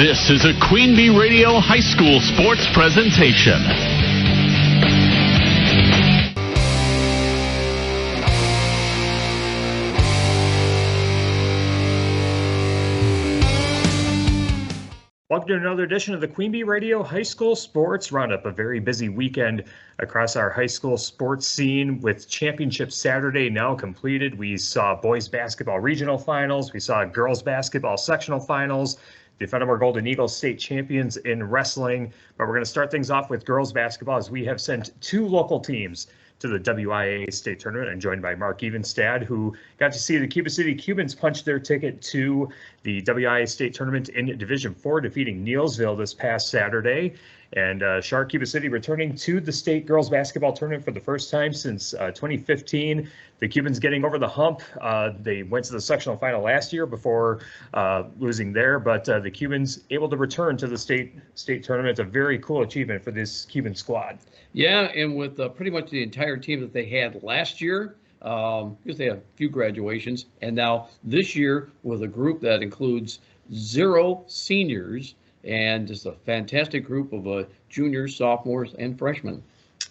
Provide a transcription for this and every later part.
This is a Queen Bee Radio High School sports presentation. Welcome to another edition of the Queen Bee Radio High School Sports Roundup. A very busy weekend across our high school sports scene with Championship Saturday now completed. We saw boys basketball regional finals. We saw girls basketball sectional finals. The Fennimore Golden Eagles state champions in wrestling. But we're going to start things off with girls basketball as we have sent two local teams to the WIAA state tournament. I'm joined by Mark Evenstad, who got to see the Cuba City Cubans punch their ticket to the WIAA state tournament in Division 4, defeating Neilsville this past Saturday. And Shark Cuba City returning to the state girls basketball tournament for the first time since 2015. The Cubans getting over the hump. They went to the sectional final last year before losing there, but the Cubans able to return to the state tournament. A very cool achievement for this Cuban squad. Yeah, and with pretty much the entire team that they had last year, because they had a few graduations, and now this year with a group that includes 0 seniors and just a fantastic group of juniors, sophomores, and freshmen.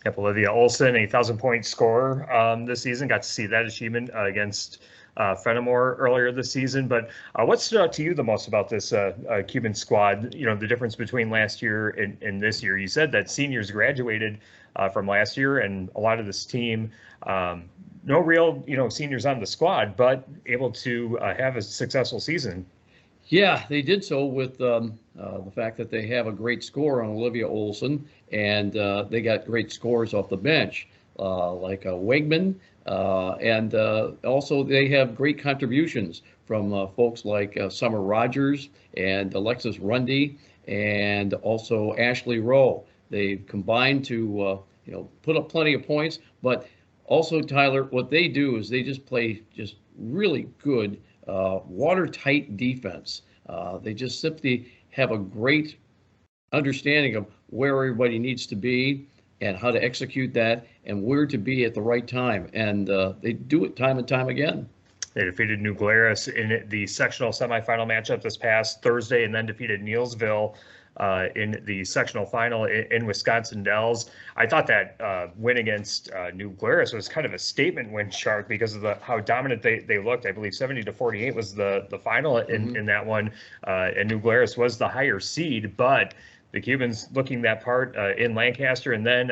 Yep, Olivia Olson, a 1,000-point scorer this season. Got to see that achievement against Fennimore earlier this season. But what stood out to you the most about this Cuban squad? You know, the difference between last year and this year. You said that seniors graduated from last year, and a lot of this team, no real, seniors on the squad, but able to have a successful season. Yeah, they did so with the fact that they have a great score on Olivia Olson, and they got great scores off the bench, like Wegman, and also they have great contributions from folks like Summer Rogers and Alexis Rundy, and also Ashley Rowe. They've combined to put up plenty of points, but also, Tyler, what they do is they just play just really good watertight defense. They just simply have a great understanding of where everybody needs to be and how to execute that and where to be at the right time. And they do it time and time again. They defeated New Glarus in the sectional semifinal matchup this past Thursday, and then defeated Neilsville in the sectional final in Wisconsin Dells. I thought that win against New Glarus was kind of a statement win, Shark, because of how dominant they looked. I believe 70-48 was the final in that one, and New Glarus was the higher seed, but the Cubans looking that part in Lancaster, and then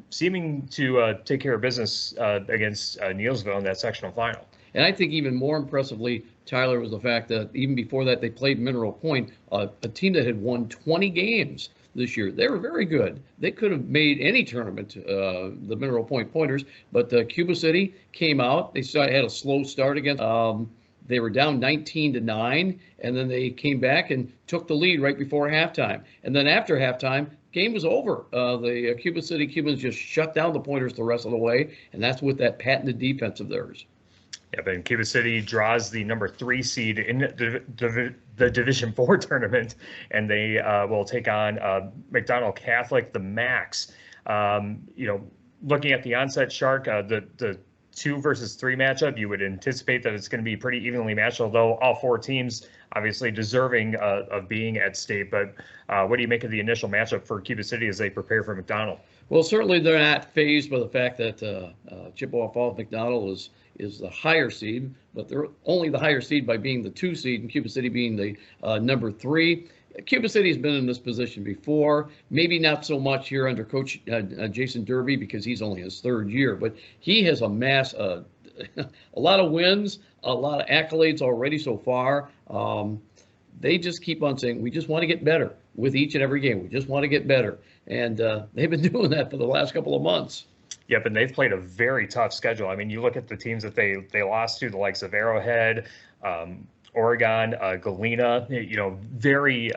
seeming to take care of business against Neilsville in that sectional final. And I think even more impressively, Tyler, was the fact that even before that they played Mineral Point, a team that had won 20 games this year. They were very good. They could have made any tournament, the Mineral Point Pointers, but Cuba City came out. They had a slow start against. They were down 19-9, and then they came back and took the lead right before halftime. And then after halftime, game was over. The Cuba City Cubans just shut down the Pointers the rest of the way, and that's with that patented defense of theirs. Yeah, but Cuba City draws the number 3 seed in the Division 4 tournament, and they will take on McDonald Catholic, the Max. Looking at the onset, Shark, the 2 versus 3 matchup, you would anticipate that it's going to be pretty evenly matched, although all 4 teams obviously deserving of being at state. But what do you make of the initial matchup for Cuba City as they prepare for McDonald? Well, certainly they're not fazed by the fact that Chippewa Falls McDonald is the higher seed, but they're only the higher seed by being the 2 seed and Cuba City being the number 3. Cuba City has been in this position before, maybe not so much here under Coach Jason Derby because he's only his 3rd year, but he has amassed a lot of wins, a lot of accolades already so far. They just keep on saying, we just want to get better with each and every game. We just want to get better. And they've been doing that for the last couple of months. Yep, and they've played a very tough schedule. I mean, you look at the teams that they lost to, the likes of Arrowhead, Oregon, Galena, very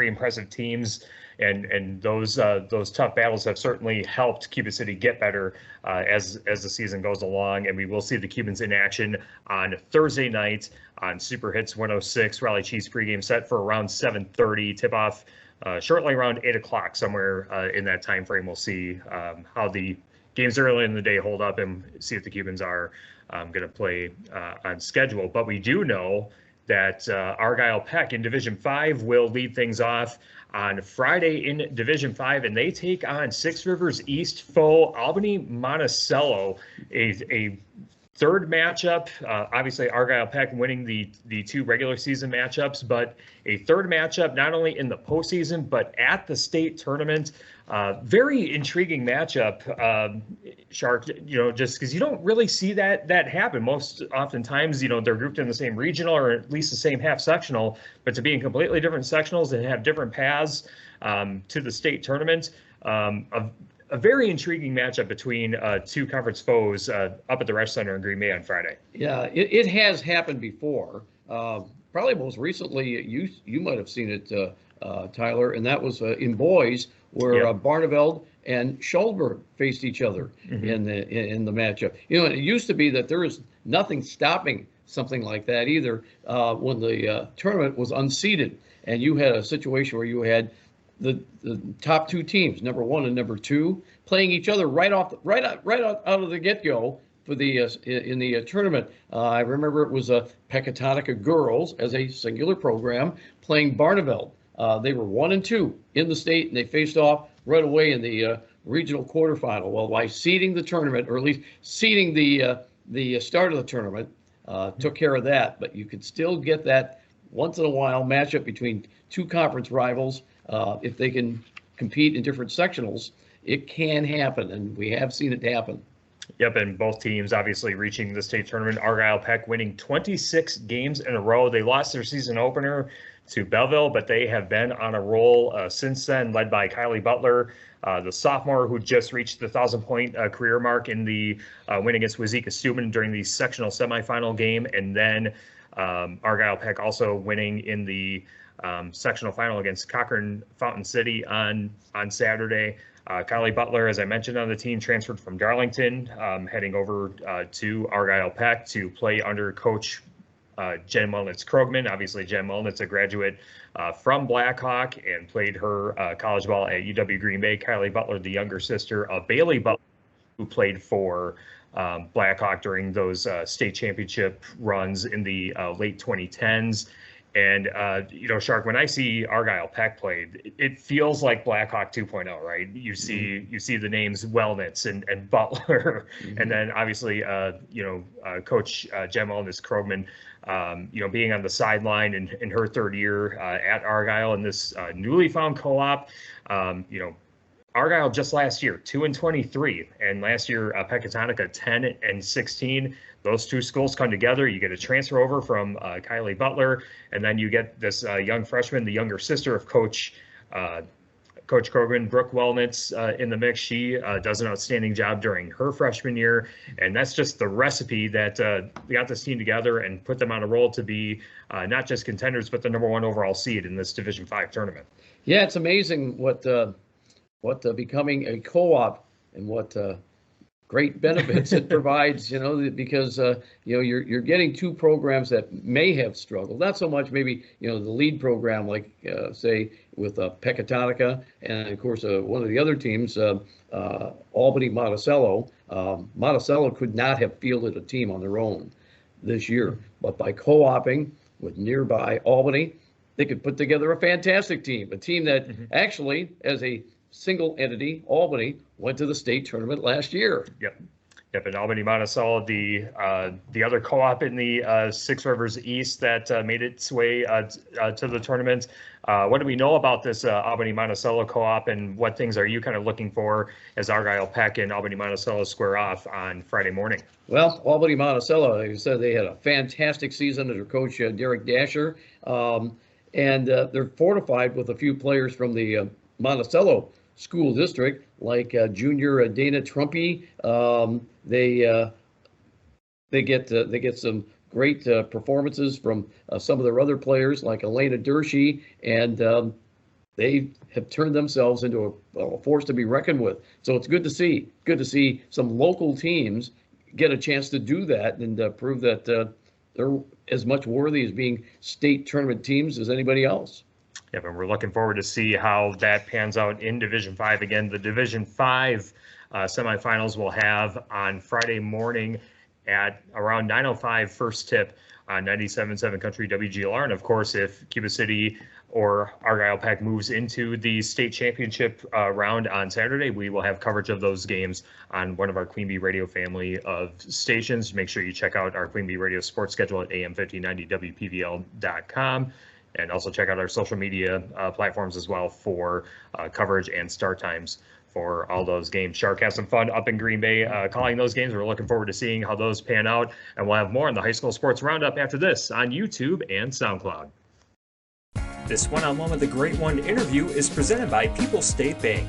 impressive teams. And those tough battles have certainly helped Cuba City get better as the season goes along. And we will see the Cubans in action on Thursday night on Super Hits 106. Raleigh Cheese pregame set for around 7:30. Tip-off shortly around 8 o'clock, somewhere in that time frame. We'll see how the games early in the day hold up and see if the Cubans are going to play on schedule. But we do know that Argyle-Peck in Division 5 will lead things off on Friday in Division 5, and they take on Six Rivers East foe Albany-Monticello, a third matchup. Obviously, Argyle-Peck winning the two regular season matchups, but a third matchup not only in the postseason but at the state tournament. Very intriguing matchup, Shark. Just because you don't really see that happen. Most oftentimes, they're grouped in the same regional or at least the same half sectional, but to be in completely different sectionals and have different paths to the state tournament. A very intriguing matchup between two conference foes up at the Resch Center in Green Bay on Friday. Yeah, it has happened before. Probably most recently, you might have seen it, Tyler, and that was in boys where Barneveld and Schuldberg faced each other in the matchup. It used to be that there was nothing stopping something like that either when the tournament was unseeded, and you had a situation where you had the top two teams, number 1 and number 2, playing each other right out of the get-go for the in the tournament. I remember it was Pecatonica girls as a singular program playing Barneveld. They were 1 and 2 in the state, and they faced off right away in the regional quarterfinal. Well, by seeding the tournament, or at least seeding the start of the tournament, took care of that. But you could still get that once in a while matchup between two conference rivals. If they can compete in different sectionals, it can happen, and we have seen it happen. Yep, and both teams obviously reaching the state tournament. Argyle-Peck winning 26 games in a row. They lost their season opener to Belleville, but they have been on a roll since then, led by Kylie Butler, the sophomore who just reached the 1,000-point career mark in the win against Wauzeka-Steuben during the sectional semifinal game, and then Argyle-Peck also winning in the sectional final against Cochrane-Fountain City on Saturday. Kylie Butler, as I mentioned on the team, transferred from Darlington, heading over to Argyle-Peck to play under Coach Jen Wellnitz Krogman. Obviously, Jen Wellnitz, a graduate from Blackhawk, and played her college ball at UW Green Bay. Kylie Butler, the younger sister of Bailey Butler, who played for Blackhawk during those state championship runs in the late 2010s. And, Shark, when I see Argyle-Peck played, it feels like Blackhawk 2.0, right? You see the names Wellnitz and Butler, and then obviously, Coach Jen Wellnitz Krogman, being on the sideline in her third year at Argyle in this newly found co-op. Argyle just last year, 2-23, and last year Pecatonica 10-16. Those two schools come together. You get a transfer over from Kylie Butler, and then you get this young freshman, the younger sister of Coach Krogman, Brooke Wellnitz, in the mix. She does an outstanding job during her freshman year, and that's just the recipe that got this team together and put them on a roll to be not just contenders, but the number 1 overall seed in this Division 5 tournament. Yeah, it's amazing what becoming a co-op and what great benefits it provides, because you're getting two programs that may have struggled, not so much maybe the lead program like say with Pecatonica, and of course one of the other teams, Albany-Monticello. Monticello could not have fielded a team on their own this year, but by co-oping with nearby Albany, they could put together a fantastic team, a team that actually, as a single entity, Albany, went to the state tournament last year. Yep, and Albany-Monticello, the other co-op in the Six Rivers East that made its way to the tournament. What do we know about this Albany-Monticello co-op, and what things are you kind of looking for as Argyle-Peck and Albany-Monticello square off on Friday morning? Well, Albany-Monticello, like I said, they had a fantastic season under Coach Derek Dasher, and they're fortified with a few players from the Monticello school district, like junior Dana Trumpy. They get some great performances from some of their other players, like Elena Dershey, and they have turned themselves into a force to be reckoned with. So it's good to see. Good to see some local teams get a chance to do that and prove that they're as much worthy as being state tournament teams as anybody else. Yeah, and we're looking forward to see how that pans out in Division 5. Again, the Division 5 semifinals will have on Friday morning at around 9:05 first tip on 97.7 Country WGLR. And of course, if Cuba City or Argyle-Pac moves into the state championship round on Saturday, we will have coverage of those games on one of our Queen Bee Radio family of stations. Make sure you check out our Queen Bee Radio sports schedule at am1590wpvl.com. And also check out our social media platforms as well for coverage and start times for all those games. Shark has some fun up in Green Bay calling those games. We're looking forward to seeing how those pan out. And we'll have more on the High School Sports Roundup after this on YouTube and SoundCloud. This one-on-one with the Great One interview is presented by People's State Bank.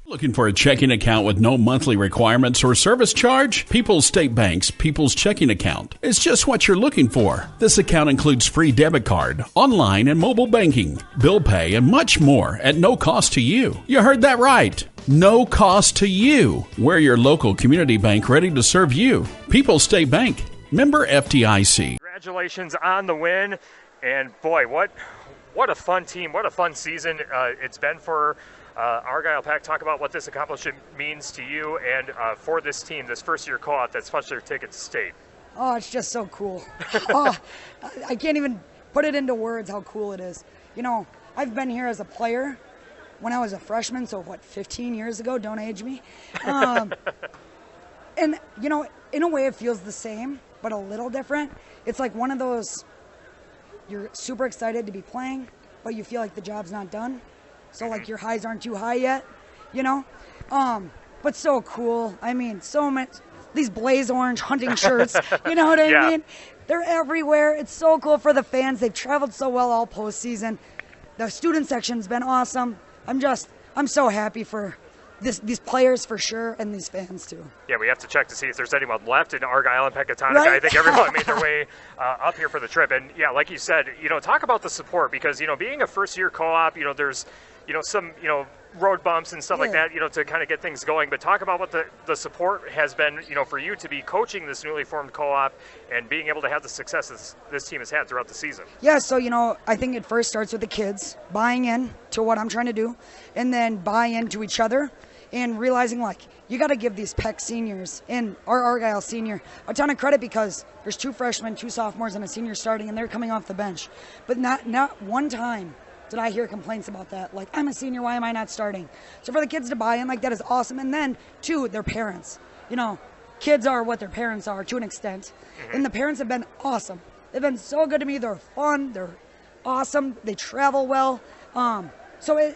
Looking for a checking account with no monthly requirements or service charge? People's State Bank's People's Checking Account is just what you're looking for. This account includes free debit card, online and mobile banking, bill pay, and much more at no cost to you. You heard that right. No cost to you. We're your local community bank ready to serve you. People's State Bank, member FDIC. Congratulations on the win. And boy, what a fun team. What a fun season it's been for Argyle-Pac. Talk about what this accomplishment means to you and for this team, this first-year co-op that's punched their ticket to state. Oh, it's just so cool. Oh, I can't even put it into words how cool it is. You know, I've been here as a player when I was a freshman, so 15 years ago? Don't age me. And, you know, in a way it feels the same, but a little different. It's like one of those, you're super excited to be playing, but you feel like the job's not done. So like your highs aren't too high yet, you know? But so cool. I mean, so much, these blaze orange hunting shirts, you know what I mean? They're everywhere. It's so cool for the fans. They've traveled so well all postseason. The student section's been awesome. I'm so happy for these players for sure, and these fans too. Yeah, we have to check to see if there's anyone left in Argyle and Pecatonica. Right? I think everyone made their way up here for the trip. And yeah, like you said, you know, talk about the support, because, you know, being a first-year co-op, you know, there's, you know, some, you know, road bumps and stuff like that, you know, to kind of get things going. But talk about what the support has been, you know, for you to be coaching this newly formed co-op and being able to have the success this team has had throughout the season. Yeah, so, you know, I think it first starts with the kids buying in to what I'm trying to do, and then buy into each other, and realizing, like, you got to give these Peck seniors and our Argyle senior a ton of credit, because there's 2 freshmen, 2 sophomores, and a senior starting, and they're coming off the bench. But not one time did I hear complaints about that. Like, I'm a senior, why am I not starting? So for the kids to buy in, like, that is awesome. And then, 2, their parents. You know, kids are what their parents are to an extent. And the parents have been awesome. They've been so good to me. They're fun. They're awesome. They travel well. So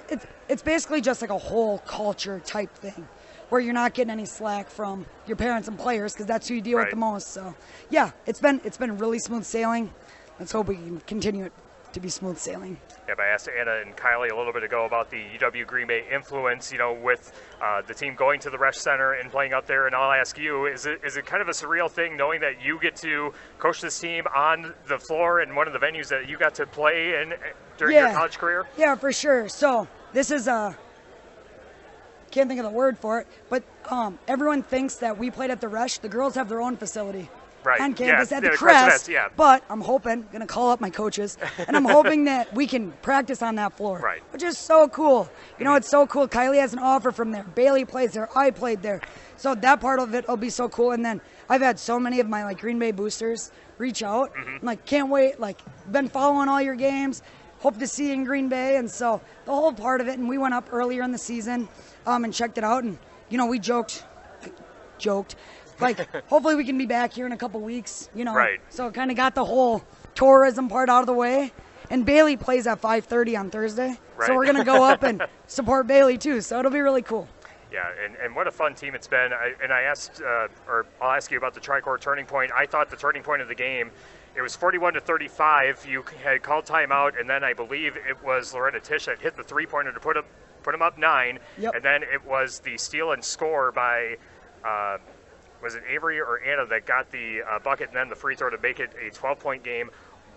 it's basically just like a whole culture type thing, where you're not getting any slack from your parents and players, because that's who you deal with the most. So yeah, it's been really smooth sailing. Let's hope we can continue it to be smooth sailing. Yeah, I asked Anna and Kylie a little bit ago about the UW Green Bay influence, you know, with the team going to the Resch Center and playing up there. And I'll ask you, is it kind of a surreal thing knowing that you get to coach this team on the floor in one of the venues that you got to play in during your college career? Yeah, for sure. So this is can't think of the word for it, but everyone thinks that we played at the Resch. The girls have their own facility. Right. On campus at the Crest. But I'm hoping, going to call up my coaches, and I'm hoping that we can practice on that floor, which is so cool. You know, it's so cool. Kylie has an offer from there. Bailey plays there. I played there. So that part of it will be so cool. And then I've had so many of my, like, Green Bay boosters reach out. I'm like, can't wait. Like, been following all your games. Hope to see you in Green Bay. And so the whole part of it, and we went up earlier in the season and checked it out. And, you know, we joked. Like, hopefully we can be back here in a couple weeks, you know. Right. So kind of got the whole tourism part out of the way. And Bailey plays at 5:30 on Thursday. Right. So we're going to go up and support Bailey, too. So it'll be really cool. Yeah, and what a fun team it's been. I asked, or I'll ask you about the Tri-Corps turning point. I thought the turning point of the game, it was 41-35. You had called timeout, and then I believe it was Loretta Tisch that hit the three-pointer to put them up 9. Yep. And then it was the steal and score by was it Avery or Anna that got the bucket and then the free throw to make it a 12-point game.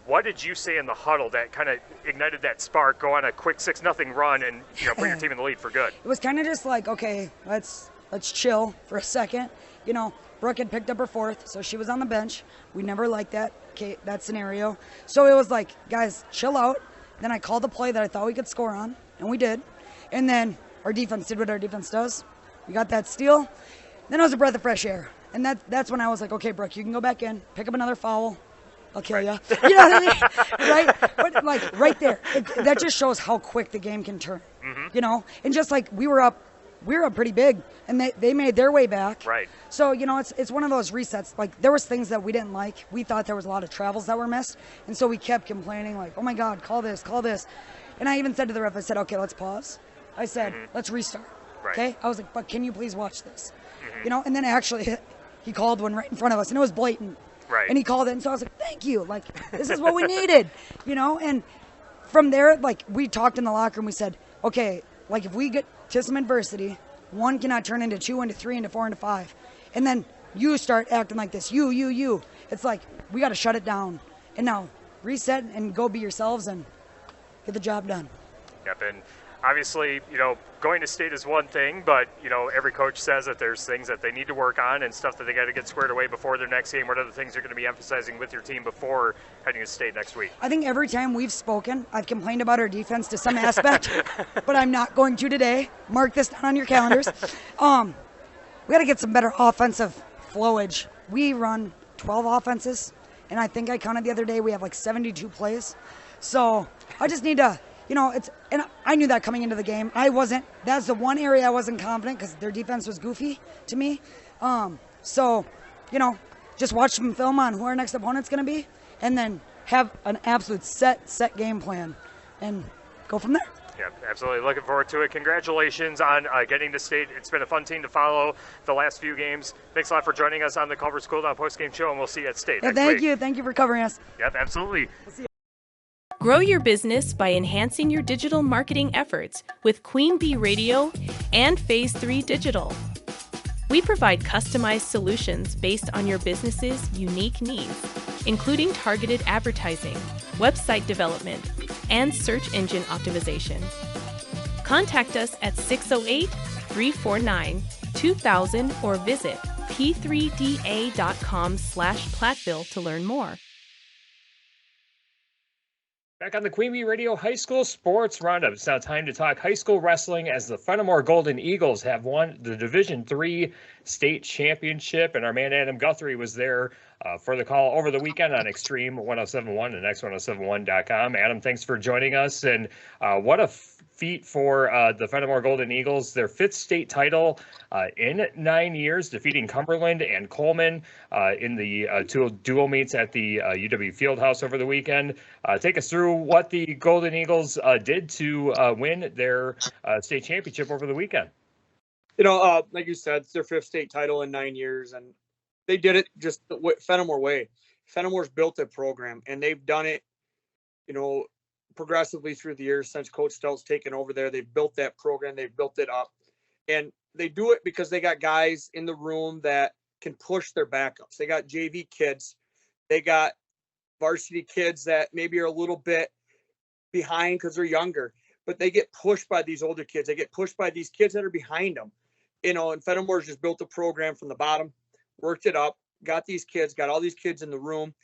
What did you say in the huddle that kind of ignited that spark, go on a quick 6-0 run and, you know, put your team in the lead for good? It was kind of just like, okay, let's chill for a second. You know, Brooke had picked up her 4th, so she was on the bench. We never liked that scenario. So it was like, guys, chill out. Then I called the play that I thought we could score on, and we did. And then our defense did what our defense does. We got that steal. Then it was a breath of fresh air. And that's when I was like, okay, Brooke, you can go back in, pick up another foul. I'll kill you. You know what I mean? Right? But like right there, that just shows how quick the game can turn. You know, and just like we were up pretty big, and they made their way back. Right. So you know, it's one of those resets. Like there was things that we didn't like. We thought there was a lot of travels that were missed, and so we kept complaining like, oh my God, call this. And I even said to the ref, I said, okay, let's pause. I said, let's restart. Right. Okay. I was like, but can you please watch this? You know, and then actually he called one right in front of us, and it was blatant. Right. And he called it, and so I was like, thank you. Like, this is what we needed, you know? And from there, like, we talked in the locker room. We said, okay, like, if we get to some adversity, 1 cannot turn into 2, into 3, into 4, into 5. And then you start acting like this. You. It's like, we got to shut it down. And now, reset and go be yourselves and get the job done. Yep, and obviously, you know, going to state is one thing, but, you know, every coach says that there's things that they need to work on and stuff that they got to get squared away before their next game. What are the things you're going to be emphasizing with your team before heading to state next week? I think every time we've spoken, I've complained about our defense to some aspect, but I'm not going to today. Mark this down on your calendars. We got to get some better offensive flowage. We run 12 offenses, and I think I counted the other day we have like 72 plays. So I just need to, you know, and I knew that coming into the game. That's the one area I wasn't confident because their defense was goofy to me. So, you know, just watch some film on who our next opponent's going to be and then have an absolute set game plan and go from there. Yeah, absolutely. Looking forward to it. Congratulations on getting to state. It's been a fun team to follow the last few games. Thanks a lot for joining us on the Culver's Cool Down postgame show, and we'll see you at state next Thank week. you. Thank you for covering us. Yep, absolutely. We'll see you. Grow your business by enhancing your digital marketing efforts with Queen Bee Radio and Phase 3 Digital. We provide customized solutions based on your business's unique needs, including targeted advertising, website development, and search engine optimization. Contact us at 608-349-2000 or visit p3da.com/Platteville to learn more. Back on the Queen Bee Radio High School Sports Roundup. It's now time to talk high school wrestling as the Fennimore Golden Eagles have won the Division III state championship, and our man Adam Guthrie was there for the call over the weekend on Extreme 1071 and x1071.com. Adam, thanks for joining us, and what a feat for the Fennimore Golden Eagles, their 5th state title in 9 years, defeating Cumberland and Coleman in the two dual meets at the UW Fieldhouse over the weekend. Take us through what the Golden Eagles did to win their state championship over the weekend. You know, like you said, it's their 5th state title in 9 years, and they did it just the Fennimore way. Fennimore's built a program, and they've done it, you know, progressively through the years since Coach Stelt's taken over there. They've built that program. They've built it up. And they do it because they got guys in the room that can push their backups. They got JV kids. They got varsity kids that maybe are a little bit behind because they're younger, but they get pushed by these older kids. They get pushed by these kids that are behind them. You know, and Fennimore's just built a program from the bottom, worked it up, got these kids, got all these kids in the room.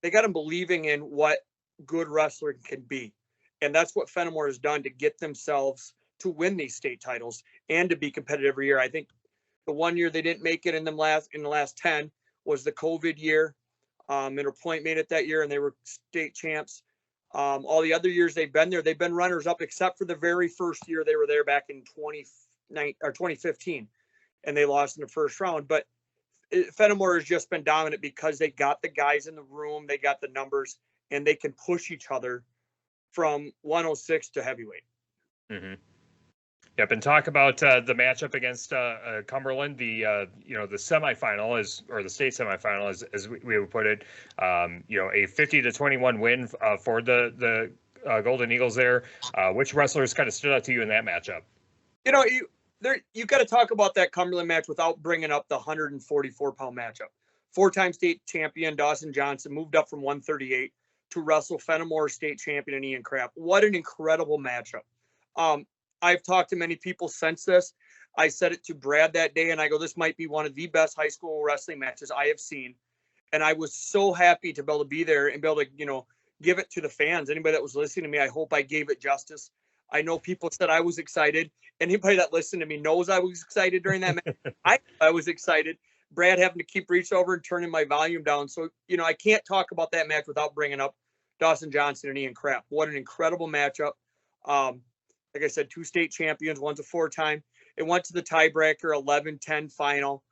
They got them believing in what good wrestling can be. And that's what Fennimore has done to get themselves to win these state titles and to be competitive every year. I think the one year they didn't make it in the last 10 was the COVID year. Interpoint made it that year and they were state champs. All the other years they've been there, they've been runners up, except for the very first year they were there back in 2015, and they lost in the first round. But Fennimore has just been dominant because they got the guys in the room, they got the numbers, and they can push each other from 106 to heavyweight. Mm-hmm. Yep, and talk about the matchup against Cumberland. The the semifinal or the state semifinal, as we would put it. A 50-21 win for the Golden Eagles there. Which wrestlers kind of stood out to you in that matchup? You know, you got to talk about that Cumberland match without bringing up the 144-pound matchup. 4-time state champion Dawson Johnson moved up from 138 to wrestle Fennimore state champion and Ian Kraft. What an incredible matchup. I've talked to many people since this. I said it to Brad that day, and I go, this might be one of the best high school wrestling matches I have seen. And I was so happy to be able to be there and be able to, give it to the fans. Anybody that was listening to me, I hope I gave it justice. I know people said I was excited. Anybody that listened to me knows I was excited during that match. I was excited. Brad having to keep reaching over and turning my volume down. So, I can't talk about that match without bringing up Dawson Johnson and Ian Krapp. What an incredible matchup. Like I said, 2 state champions, one's a 4-time. It went to the tiebreaker, 11-10 final.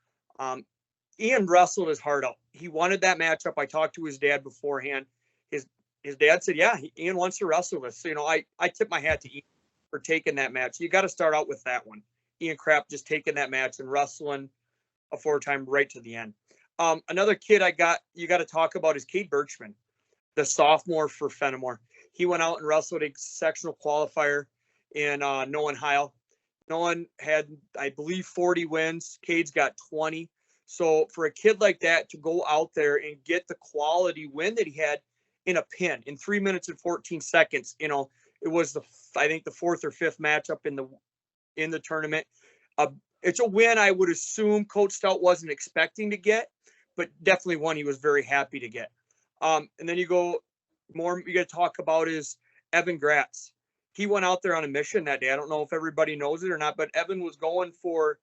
Ian wrestled his heart out. He wanted that matchup. I talked to his dad beforehand. His dad said, yeah, Ian wants to wrestle this. So, I tip my hat to Ian for taking that match. You got to start out with that one. Ian Krapp just taking that match and wrestling a 4-time right to the end. Another kid you got to talk about is Cade Birchman, the sophomore for Fennimore. He went out and wrestled a sectional qualifier in Nolan Heil. Nolan had, I believe, 40 wins. Cade's got 20. So for a kid like that to go out there and get the quality win that he had in a pin in 3 minutes and 14 seconds, it was I think the 4th or 5th matchup in the tournament. It's a win I would assume Coach Stout wasn't expecting to get, but definitely one he was very happy to get. And then you got to talk about is Evan Gratz. He went out there on a mission that day. I don't know if everybody knows it or not, but Evan was going for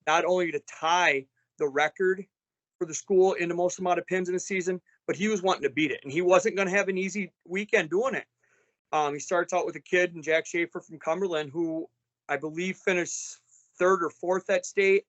not only to tie the record for the school in the most amount of pins in a season, but he was wanting to beat it. And he wasn't going to have an easy weekend doing it. He starts out with a kid, Jack Schaefer from Cumberland, who I believe finished 3rd or 4th at state,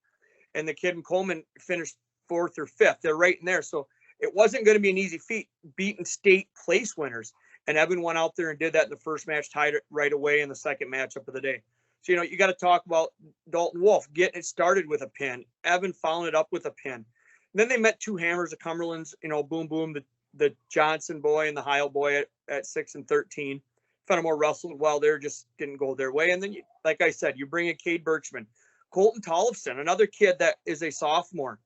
and the kid in Coleman finished 4th or 5th. They're right in there. So it wasn't going to be an easy feat beating state place winners. And Evan went out there and did that in the first match, tied it right away in the second matchup of the day. So, you got to talk about Dalton Wolf getting it started with a pin. Evan following it up with a pin. And then they met 2 hammers of Cumberland's, boom, boom, the Johnson boy and the Heil boy at 6 and 13. Fennimore wrestled well there, just didn't go their way. And then, like I said, you bring in Cade Birchman. Colton Tollefson, another kid that is a sophomore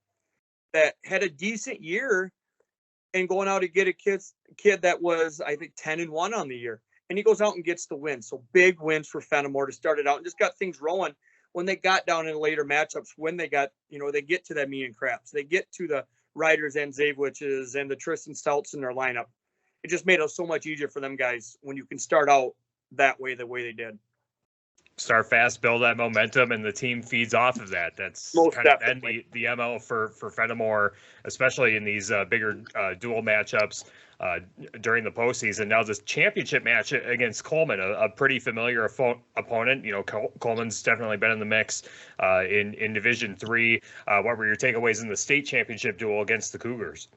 that had a decent year and going out to get a kid that was, I think, 10-1 on the year. And he goes out and gets the win. So big wins for Fennimore to start it out and just got things rolling when they got down in later matchups, when they got, they get to that Ian Krapps. They get to the Riders and Zavewiches and the Tristan Stouts in their lineup. It just made it so much easier for them guys when you can start out that way, the way they did. Start fast, build that momentum, and the team feeds off of that. That's Most kind of definitely. been the MO for Fennimore, especially in these bigger dual matchups during the postseason. Now this championship match against Coleman, a pretty familiar opponent. Coleman's definitely been in the mix in Division III. What were your takeaways in the state championship duel against the Cougars?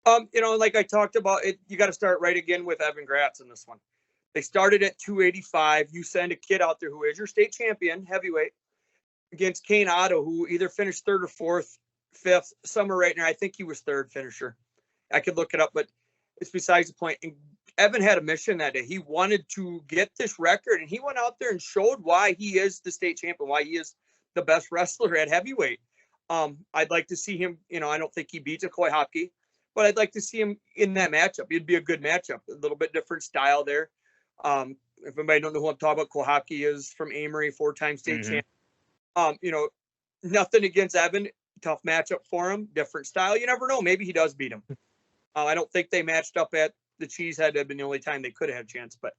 Like I talked about, you got to start right again with Evan Gratz in this one. They started at 285. You send a kid out there who is your state champion, heavyweight, against Kane Otto, who either finished 3rd or 4th, 5th, somewhere right now. I think he was 3rd finisher. I could look it up, but it's besides the point. And Evan had a mission that day. He wanted to get this record, and he went out there and showed why he is the state champion, why he is the best wrestler at heavyweight. I'd like to see him, I don't think he beats a Coy Hopkey, but I'd like to see him in that matchup. It'd be a good matchup, a little bit different style there. If anybody don't know who I'm talking about, Kohaki is from Amory, 4-time state champion. Nothing against Evan, tough matchup for him, different style. You never know. Maybe he does beat him. I don't think they matched up at the Cheesehead. Had been the only time they could have had a chance. But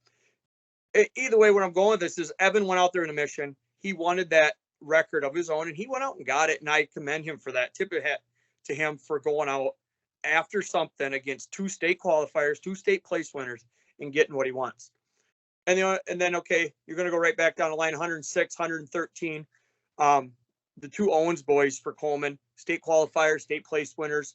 either way, where I'm going with this is Evan went out there in a mission. He wanted that record of his own, and he went out and got it. And I commend him for that. Tip of hat to him for going out after something against 2 state qualifiers, 2 state place winners, and getting what he wants. And then, okay, you're going to go right back down the line, 106, 113. The 2 Owens boys for Coleman, state qualifiers, state place winners.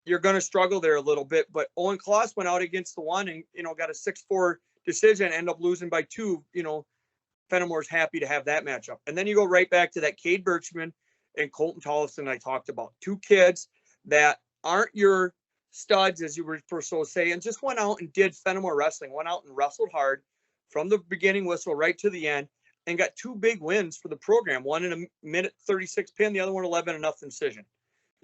You're going to struggle there a little bit, but Owen Kloss went out against the one and, got a 6-4 decision, end up losing by 2. Fennimore's happy to have that matchup. And then you go right back to that Cade Birchman and Colton Tollefson I talked about. 2 kids that aren't your studs, as you were so saying, just went out and did Fennimore wrestling, went out and wrestled hard from the beginning whistle right to the end, and got 2 big wins for the program. One in a minute 36 pin, the other one 11-0 decision.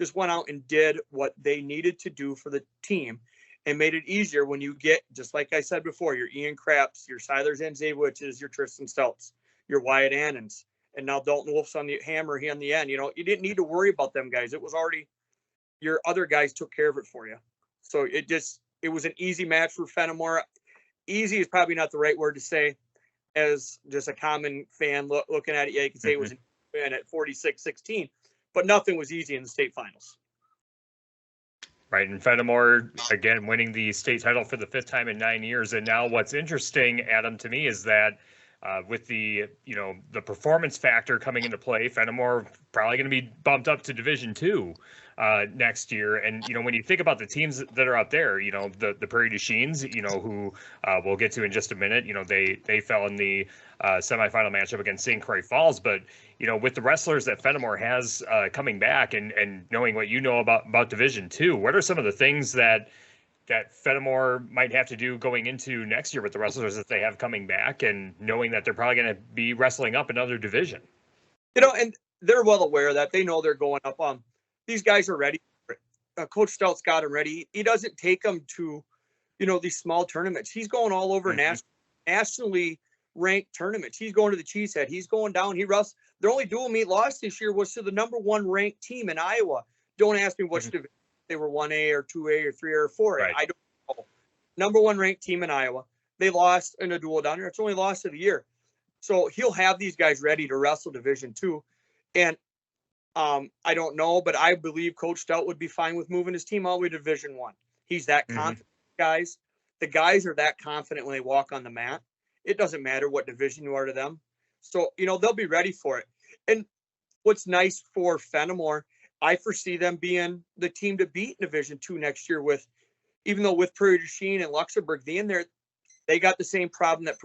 Just went out and did what they needed to do for the team and made it easier when you get, just like I said before, your Ian Krapps, your Silers and Zavewiches, your Tristan Stouts, your Wyatt Annans, and now Dalton Wolf's on the hammer here on the end. You didn't need to worry about them guys. It was already your other guys took care of it for you. So it was an easy match for Fennimore. Easy is probably not the right word to say as just a common fan looking at it. Yeah, you could say it was an at 46-16, but nothing was easy in the state finals. Right, and Fennimore, again, winning the state title for the 5th time in 9 years. And now what's interesting, Adam, to me is that with the, the performance factor coming into play, Fennimore probably going to be bumped up to Division II next year. And, when you think about the teams that are out there, the Prairie du Chiens, who we'll get to in just a minute, they fell in the semifinal matchup against St. Croix Falls. But, with the wrestlers that Fennimore has coming back and knowing what you know about Division II, what are some of the things that Fennimore might have to do going into next year with the wrestlers that they have coming back, and knowing that they're probably going to be wrestling up another division? And they're well aware of that. They know they're going up. These guys are ready. Coach Stout's got them ready. He doesn't take them to, these small tournaments. He's going all over nationally ranked tournaments. He's going to the Cheesehead. He's going down. Their only dual meet loss this year was to the number 1 ranked team in Iowa. Don't ask me which division. They were 1A or 2A or 3A or 4A. Right. I don't know. Number 1 ranked team in Iowa. They lost in a duel down there. It's only loss of the year. So he'll have these guys ready to wrestle Division II. And I don't know, but I believe Coach Stout would be fine with moving his team all the way to Division I. He's that confident, guys. The guys are that confident when they walk on the mat. It doesn't matter what division you are to them. So, they'll be ready for it. And what's nice for Fennimore, I foresee them being the team to beat in Division II next year even though with Prairie du Chien and Luxembourg, they got the same problem that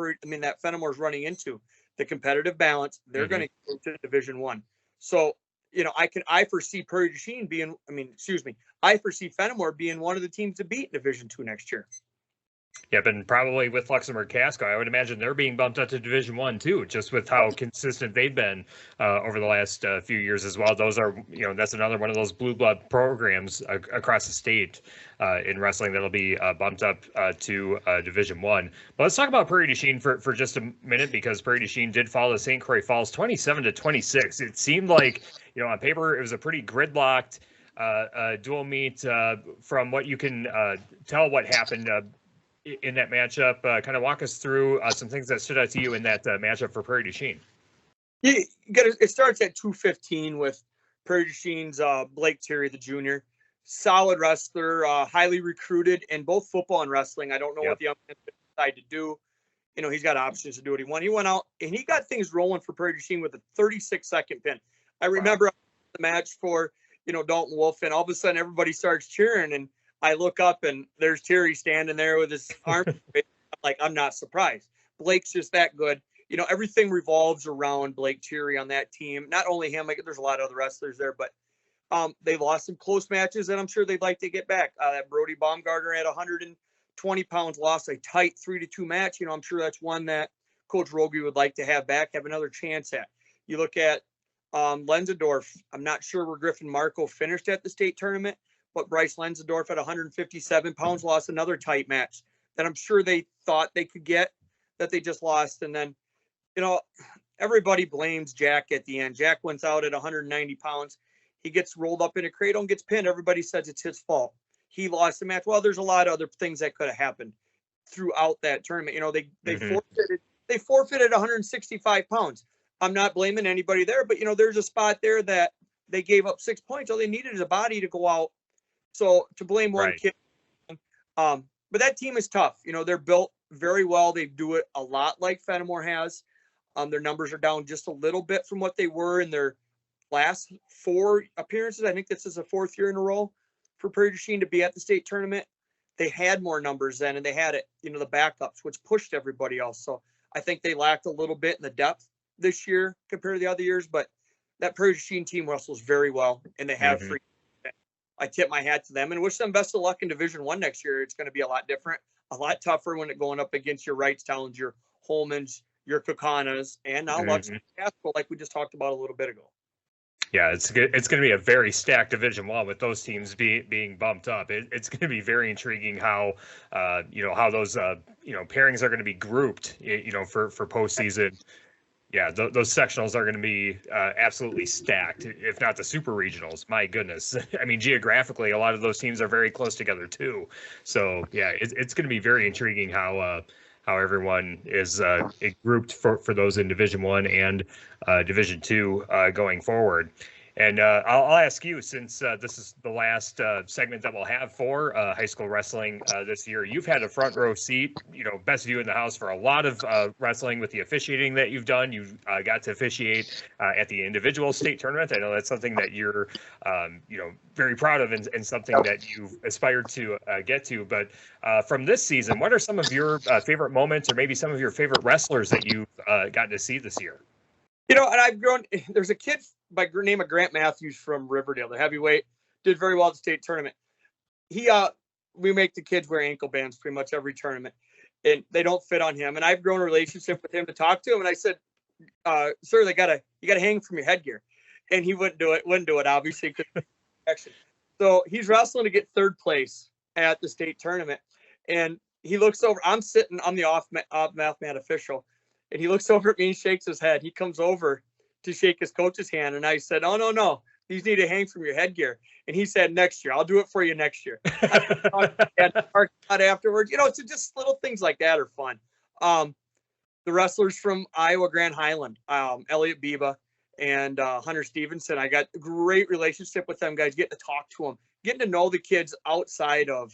Fennimore's running into, the competitive balance. They're going to go to Division I. So, I foresee Prairie du Chien I foresee Fennimore being one of the teams to beat in Division II next year. Yep, and probably with Luxembourg Casco, I would imagine they're being bumped up to Division I too, just with how consistent they've been over the last few years as well. Those are, that's another one of those blue blood programs across the state in wrestling that'll be bumped up to Division I. But let's talk about Prairie du Chien for just a minute, because Prairie du Chien did fall to St. Croix Falls 27-26. It seemed like, on paper, it was a pretty gridlocked dual meet. From what you can tell, what happened in that matchup, kind of walk us through some things that stood out to you in that matchup for Prairie du Chien. It starts at 2:15 with Prairie du Chien's Blake Terry, the junior. Solid wrestler, highly recruited in both football and wrestling. I don't know what the young man decided to do. He's got options to do what he wants. He went out and he got things rolling for Prairie du Chien with a 36-second pin. I remember the match for, Dalton Wolf, and all of a sudden everybody starts cheering, and I look up and there's Terry standing there with his arm. I'm not surprised. Blake's just that good. Everything revolves around Blake Terry on that team. Not only him, there's a lot of other wrestlers there, but they lost some close matches that I'm sure they'd like to get back. That Brody Baumgartner at 120 pounds lost a tight 3-2 match. I'm sure that's one that Coach Rogie would like to have back, have another chance at. You look at Lenzendorf. I'm not sure where Griffin Marco finished at the state tournament, but Bryce Lenzendorf at 157 pounds lost another tight match that I'm sure they thought they could get, that they just lost. And then, everybody blames Jack at the end. Jack went out at 190 pounds. He gets rolled up in a cradle and gets pinned. Everybody says it's his fault. He lost the match. Well, there's a lot of other things that could have happened throughout that tournament. They forfeited 165 pounds. I'm not blaming anybody there, but there's a spot there that they gave up 6 points. All they needed is a body to go out. So to blame one kid, but that team is tough. They're built very well. They do it a lot like Fennimore has. Their numbers are down just a little bit from what they were in their last 4 appearances. I think this is the 4th year in a row for Prairie du Chien to be at the state tournament. They had more numbers then, and they had it, the backups, which pushed everybody else. So I think they lacked a little bit in the depth this year compared to the other years, but that Prairie du Chien team wrestles very well, and they have free. I tip my hat to them and wish them best of luck in Division I next year. It's going to be a lot different, a lot tougher when it going up against your Wrightstowns, your Holmans, your Kokanas, and now Luxembourg Casco, like we just talked about a little bit ago. Yeah, it's going to be a very stacked Division I with those teams being bumped up. It's going to be very intriguing how how those pairings are going to be grouped for postseason. Yeah, those sectionals are going to be absolutely stacked, if not the super regionals. My goodness. I mean, geographically, a lot of those teams are very close together, too. So, yeah, it's going to be very intriguing how everyone is grouped for those in Division I and Division II going forward. And I'll ask you, since this is the last segment that we'll have for high school wrestling this year, you've had a front row seat, best view in the house for a lot of wrestling with the officiating that you've done. You got to officiate at the individual state tournament. I know that's something that you're, very proud of and something that you've aspired to get to. But from this season, what are some of your favorite moments, or maybe some of your favorite wrestlers that you've gotten to see this year? And I've grown. There's a kid by the name of Grant Matthews from Riverdale, the heavyweight, did very well at the state tournament. We make the kids wear ankle bands pretty much every tournament, and they don't fit on him. And I've grown a relationship with him to talk to him. And I said, "Sir, you gotta hang from your headgear," and he wouldn't do it, obviously, because so he's wrestling to get third place at the state tournament, and he looks over. I'm the off mat official, and he looks over at me and shakes his head. He comes over to shake his coach's hand, and I said, "Oh, no. These need to hang from your headgear." And he said, "Next year. I'll do it for you next year." And afterwards, so just little things like that are fun. The wrestlers from Iowa Grand Highland, Elliot Biba and Hunter Stevenson, I got a great relationship with them guys, getting to talk to them, getting to know the kids outside of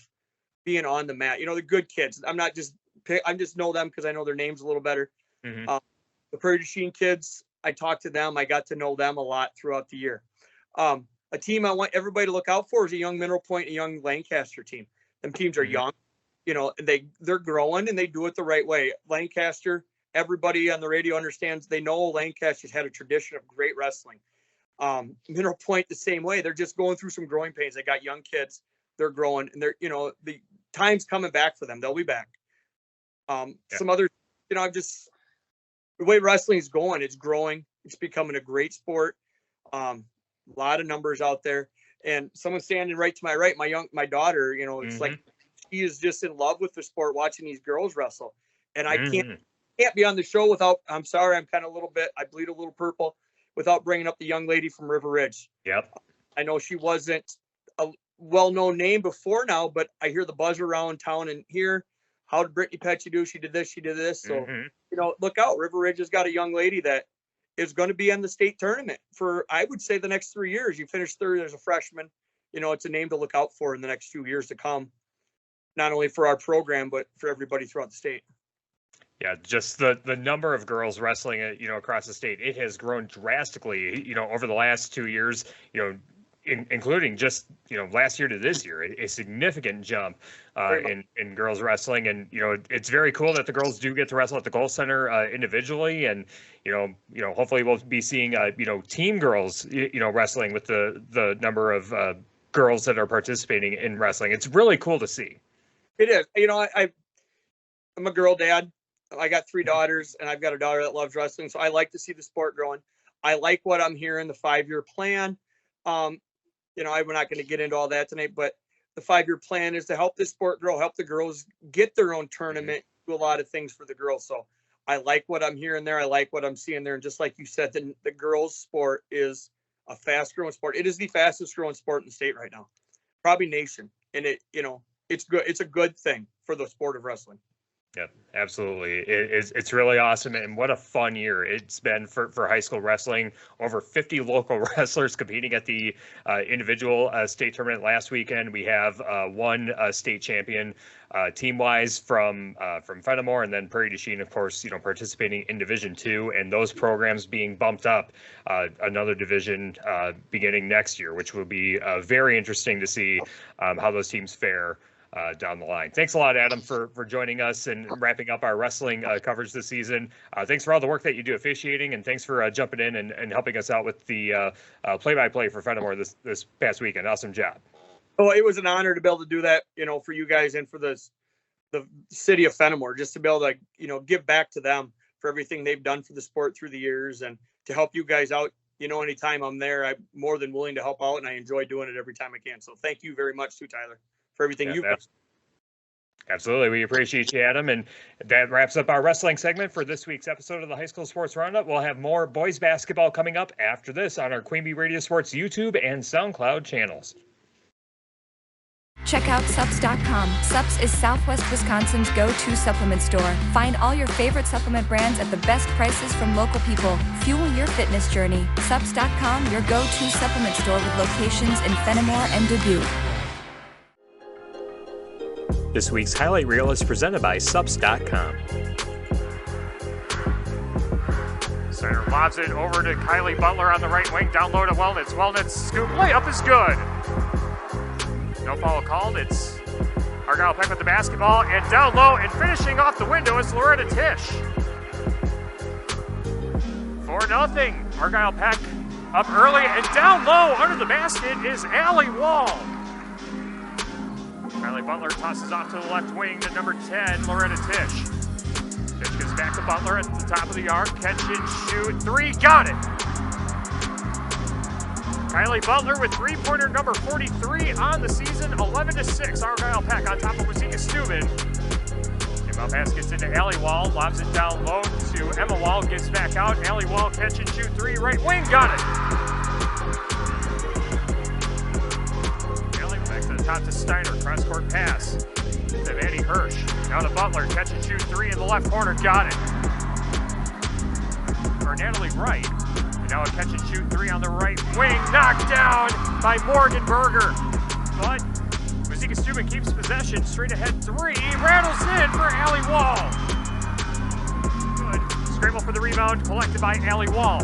being on the mat. The good kids. I'm just know them because I know their names a little better. Mm-hmm. The Prairie Chien kids, I talked to them. I got to know them a lot throughout the year. A team I want everybody to look out for is a young Mineral Point, a young Lancaster team. Them teams are young, and they're growing and they do it the right way. Lancaster, everybody on the radio understands. They know Lancaster's had a tradition of great wrestling. Mineral Point the same way. They're just going through some growing pains. They got young kids. They're growing, and they're the time's coming back for them. They'll be back. Some other, the way wrestling is going, it's growing. It's becoming a great sport. A lot of numbers out there, and someone standing right to my right, my daughter, it's like she is just in love with the sport, watching these girls wrestle. And I can't be on the show without, I'm sorry, I'm kind of I bleed a little purple, without bringing up the young lady from River Ridge. Yep. I know she wasn't a well-known name before now, but I hear the buzz around town and hear, how did Brittany Petchy do? She did this. So, look out. River Ridge has got a young lady that is going to be in the state tournament for, I would say, the next 3 years. You finish third as a freshman. It's a name to look out for in the next few years to come, not only for our program, but for everybody throughout the state. Yeah, just the number of girls wrestling, across the state, it has grown drastically, over the last 2 years, including just, last year to this year, a significant jump in girls wrestling. And, it's very cool that the girls do get to wrestle at the Gold Center individually. And, hopefully we'll be seeing, team girls, wrestling with the number of girls that are participating in wrestling. It's really cool to see. It is. I'm a girl dad. I got 3 daughters, and I've got a daughter that loves wrestling. So I like to see the sport growing. I like what I'm hearing, the 5-year plan. We're not going to get into all that tonight, but the 5-year plan is to help this sport grow, help the girls get their own tournament, do a lot of things for the girls. So I like what I'm hearing there. I like what I'm seeing there. And just like you said, the girls sport is a fast growing sport. It is the fastest growing sport in the state right now, probably nation. And it's good. It's a good thing for the sport of wrestling. Yeah, absolutely. It's really awesome. And what a fun year it's been for high school wrestling. Over 50 local wrestlers competing at the individual state tournament last weekend. We have one state champion team-wise from Fennimore, and then Prairie to Chien, of course, participating in Division II, and those programs being bumped up another division beginning next year, which will be very interesting to see how those teams fare down the line. Thanks a lot, Adam, for joining us and wrapping up our wrestling coverage this season. Thanks for all the work that you do officiating, and thanks for jumping in and helping us out with the play-by-play for Fennimore this past weekend. Awesome job. Oh, it was an honor to be able to do that, for you guys and for the city of Fennimore, just to be able to, give back to them for everything they've done for the sport through the years, and to help you guys out. Anytime I'm there, I'm more than willing to help out, and I enjoy doing it every time I can. So thank you very much too, Tyler, for everything you've done. Absolutely. We appreciate you, Adam. And that wraps up our wrestling segment for this week's episode of the High School Sports Roundup. We'll have more boys basketball coming up after this on our Queen Bee Radio Sports YouTube and SoundCloud channels. Check out Sups.com. Sups is Southwest Wisconsin's go-to supplement store. Find all your favorite supplement brands at the best prices from local people. Fuel your fitness journey. Sups.com, your go-to supplement store with locations in Fennimore and Dubuque. This week's highlight reel is presented by Sups.com. Center lobs it over to Kylie Butler on the right wing, down low to Wellnitz. Wellnitz scoop layup is good. No foul called. It's Argyle-Peck with the basketball, and down low and finishing off the window is Loretta Tisch. 4-0. Argyle-Peck up early, and down low under the basket is Allie Wall. Kylie Butler tosses off to the left wing to number 10, Loretta Tisch. Tisch gets back to Butler at the top of the arc. Catch and shoot. 3. Got it. Kylie Butler with three-pointer number 43 on the season. 11-6. Argyle-Peck on top of Wauzeka-Steuben. Inbound pass gets into Allie Wall. Lobs it down low to Emma Wall. Gets back out. Allie Wall catch and shoot 3. Right wing. Got it. Allie back to the top to Steiner. Cross-court pass to Maddie Hirsch. Now to Butler. Catch and shoot 3 in the left corner. Got it. For Natalie Wright. And now a catch and shoot 3 on the right wing. Knocked down by Morgan Berger. But Wauzeka-Steuben keeps possession. Straight ahead 3. Rattles in for Allie Wall. Good. Scramble for the rebound. Collected by Allie Wall.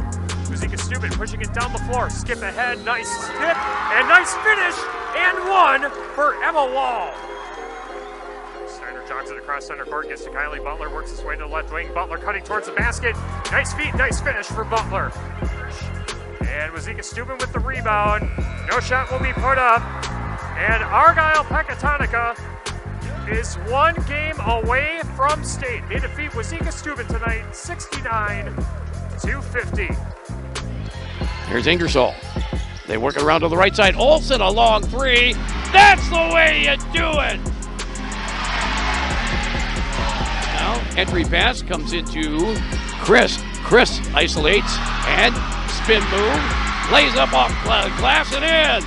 Wauzeka-Steuben pushing it down the floor. Skip ahead. Nice skip. And nice finish. And 1 for Emma Wall. Steiner jogs it across center court. Gets to Kylie Butler. Works his way to the left wing. Butler cutting towards the basket. Nice feet. Nice finish for Butler. And Wauzeka-Steuben with the rebound. No shot will be put up. And Argyle-Pecatonica is 1 game away from state. They defeat Wauzeka-Steuben tonight, 69-50. Here's Ingersoll. They work it around to the right side. Olsen a long 3. That's the way you do it. Now entry pass comes into Chris. Chris isolates and spin move. Lays up off glass and in.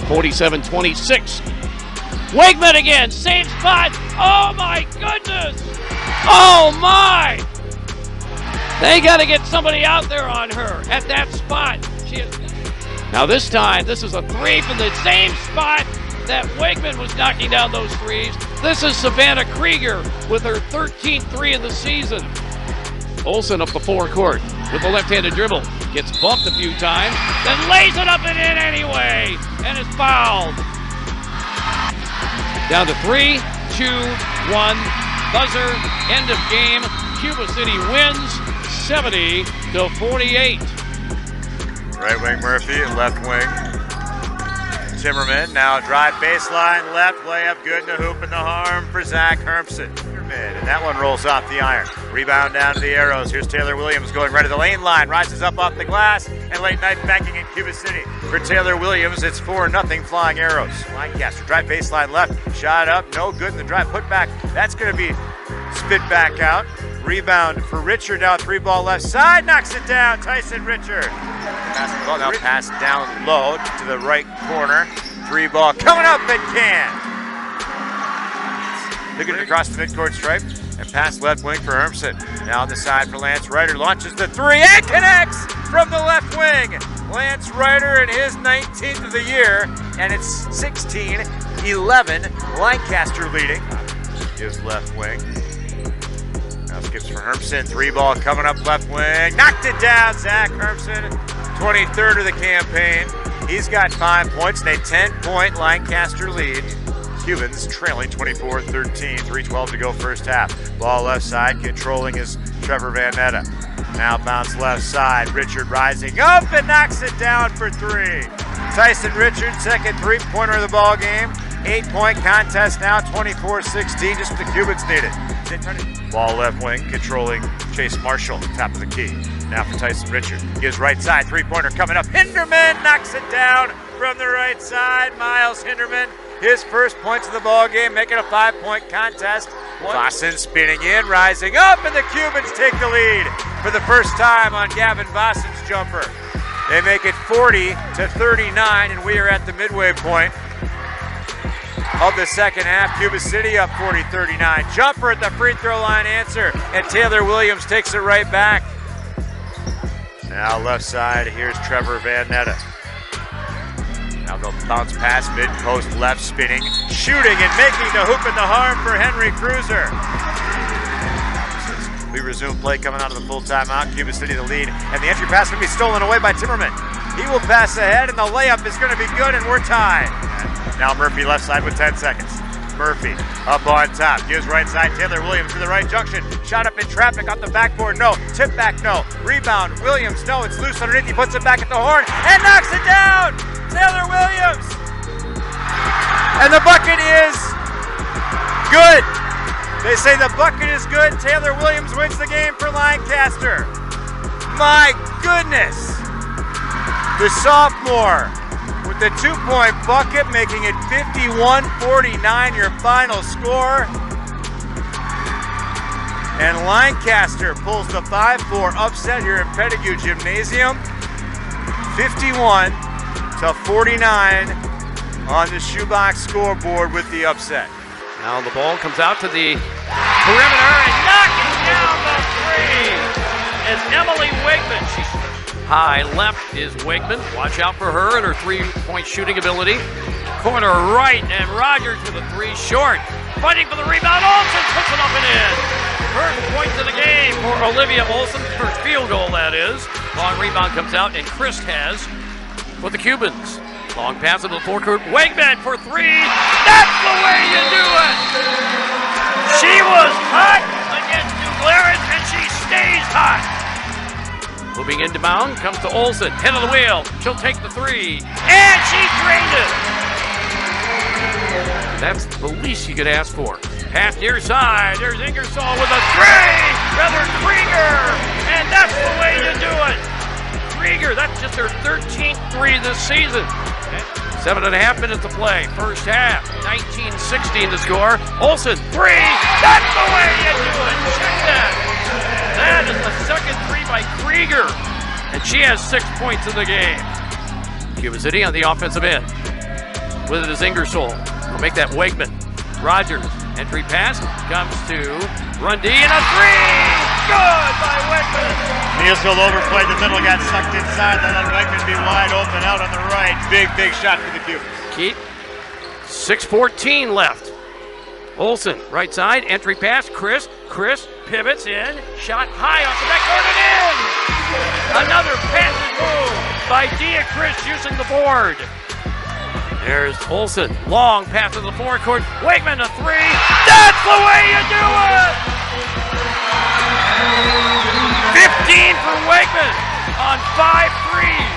47-26. Wegman again. Same spot. Oh my goodness. Oh my. They got to get somebody out there on her at that spot. Now this time, this is a 3 from the same spot that Wegman was knocking down those 3s. This is Savannah Krieger with her 13th 3 of the season. Olsen up the forecourt with the left-handed dribble. Gets bumped a few times, then lays it up and in anyway, and is fouled. Down to 3, 2, 1. Buzzer, end of game. Cuba City wins 70-48. Right wing Murphy, left wing Timmerman. Now drive baseline, left, layup, good, and a hoop in the arm for Zach Hermsen. And that one rolls off the iron. Rebound down to the arrows. Here's Taylor Williams going right at the lane line. Rises up off the glass, and late night banking in Cuba City. For Taylor Williams, it's 4-0 Flying Arrows. Lancaster, drive baseline left. Shot up, no good in the drive. Put back, that's going to be spit back out. Rebound for Richard, now 3-ball left side. Knocks it down, Tyson Richard. Basketball now passed down low to the right corner. 3-ball coming up and can. Took it across the midcourt stripe and pass left wing for Hermsen. Now on the side for Lance Ryder. Launches the 3 and connects from the left wing. Lance Ryder in his 19th of the year. And it's 16-11. Lancaster leading. Gives left wing. Now skips for Hermsen. 3-ball coming up left wing. Knocked it down. Zach Hermsen, 23rd of the campaign. He's got 5 points and a 10-point Lancaster lead. Cubans trailing 24-13, 3:12 to go first half. Ball left side, controlling is Trevor Van Netta. Now bounce left side, Richard rising up and knocks it down for 3. Tyson Richard, second 3-pointer of the ball game. 8-point contest now, 24-16, just what the Cubans needed. Ball left wing, controlling Chase Marshall, top of the key. Now for Tyson Richard, gives right side, 3-pointer coming up. Hinderman knocks it down from the right side. Miles Hinderman, his first points of the ball game, making a 5-point contest. Vossen spinning in, rising up, and the Cubans take the lead for the first time on Gavin Vossen's jumper. They make it 40-39, and we are at the midway point of the second half. Cuba City up 40-39. Jumper at the free throw line answer, and Taylor Williams takes it right back. Now left side, here's Trevor Van Netta. Now they'll bounce pass, mid-post left, spinning, shooting, and making the hoop and the harm for Henry Cruiser. We resume play coming out of the full timeout. Cuba City the lead, and the entry pass will be stolen away by Timmerman. He will pass ahead, and the layup is going to be good, and we're tied. Now Murphy left side with 10 seconds. Murphy up on top, gives right side, Taylor Williams to the right junction. Shot up in traffic off the backboard, no. Tip back, no. Rebound, Williams, no. It's loose underneath, he puts it back at the horn and knocks it down! Taylor Williams! And the bucket is good! They say the bucket is good. Taylor Williams wins the game for Lancaster. My goodness! The sophomore with the 2-point bucket, making it 51-49, your final score. And Lancaster pulls the 5-4 upset here in Pettigrew Gymnasium. 51-49 on the shoebox scoreboard with the upset. Now the ball comes out to the perimeter and knocking down the three is Emily Wigman. She's high left is Wigman. Watch out for her and her three-point shooting ability. Corner right, and Rogers with a three short. Fighting for the rebound. Olsen puts it up and in. First point of the game for Olivia Olsen. First field goal, that is. Long rebound comes out, and Chris has for the Cubans. Long pass into the forecourt. Wigman for three. That's the way you do it. She was hot against Glarus, and she stays hot. Moving into bound, comes to Olsen. Head of the wheel. She'll take the three. And she drained it. That's the least you could ask for. Pass near side. There's Ingersoll with a three. Rather Krieger. And that's the way you do it. Krieger, that's just her 13th three this season. 7.5 minutes to play. First half. 19-16 to score. Olsen, three. That's the way you do it. Check that. That is the second three by Krieger. And she has 6 points in the game. Cuba City on the offensive end. With it is Ingersoll. Will make that Wigman. Rogers, entry pass, comes to Grundy, and a three! Good by Wigman! Neilsville overplayed the middle, got sucked inside, then let Wigman be wide open out on the right. Big shot for the Cubans. Keep 6:14 left. Olsen, right side, entry pass, Chris pivots in, shot high off the backboard and in! Another passing move by Dia Chris using the board. There's Olsen, long pass to the forecourt, Wigman a three, that's the way you do it! 15 for Wigman on 5 threes.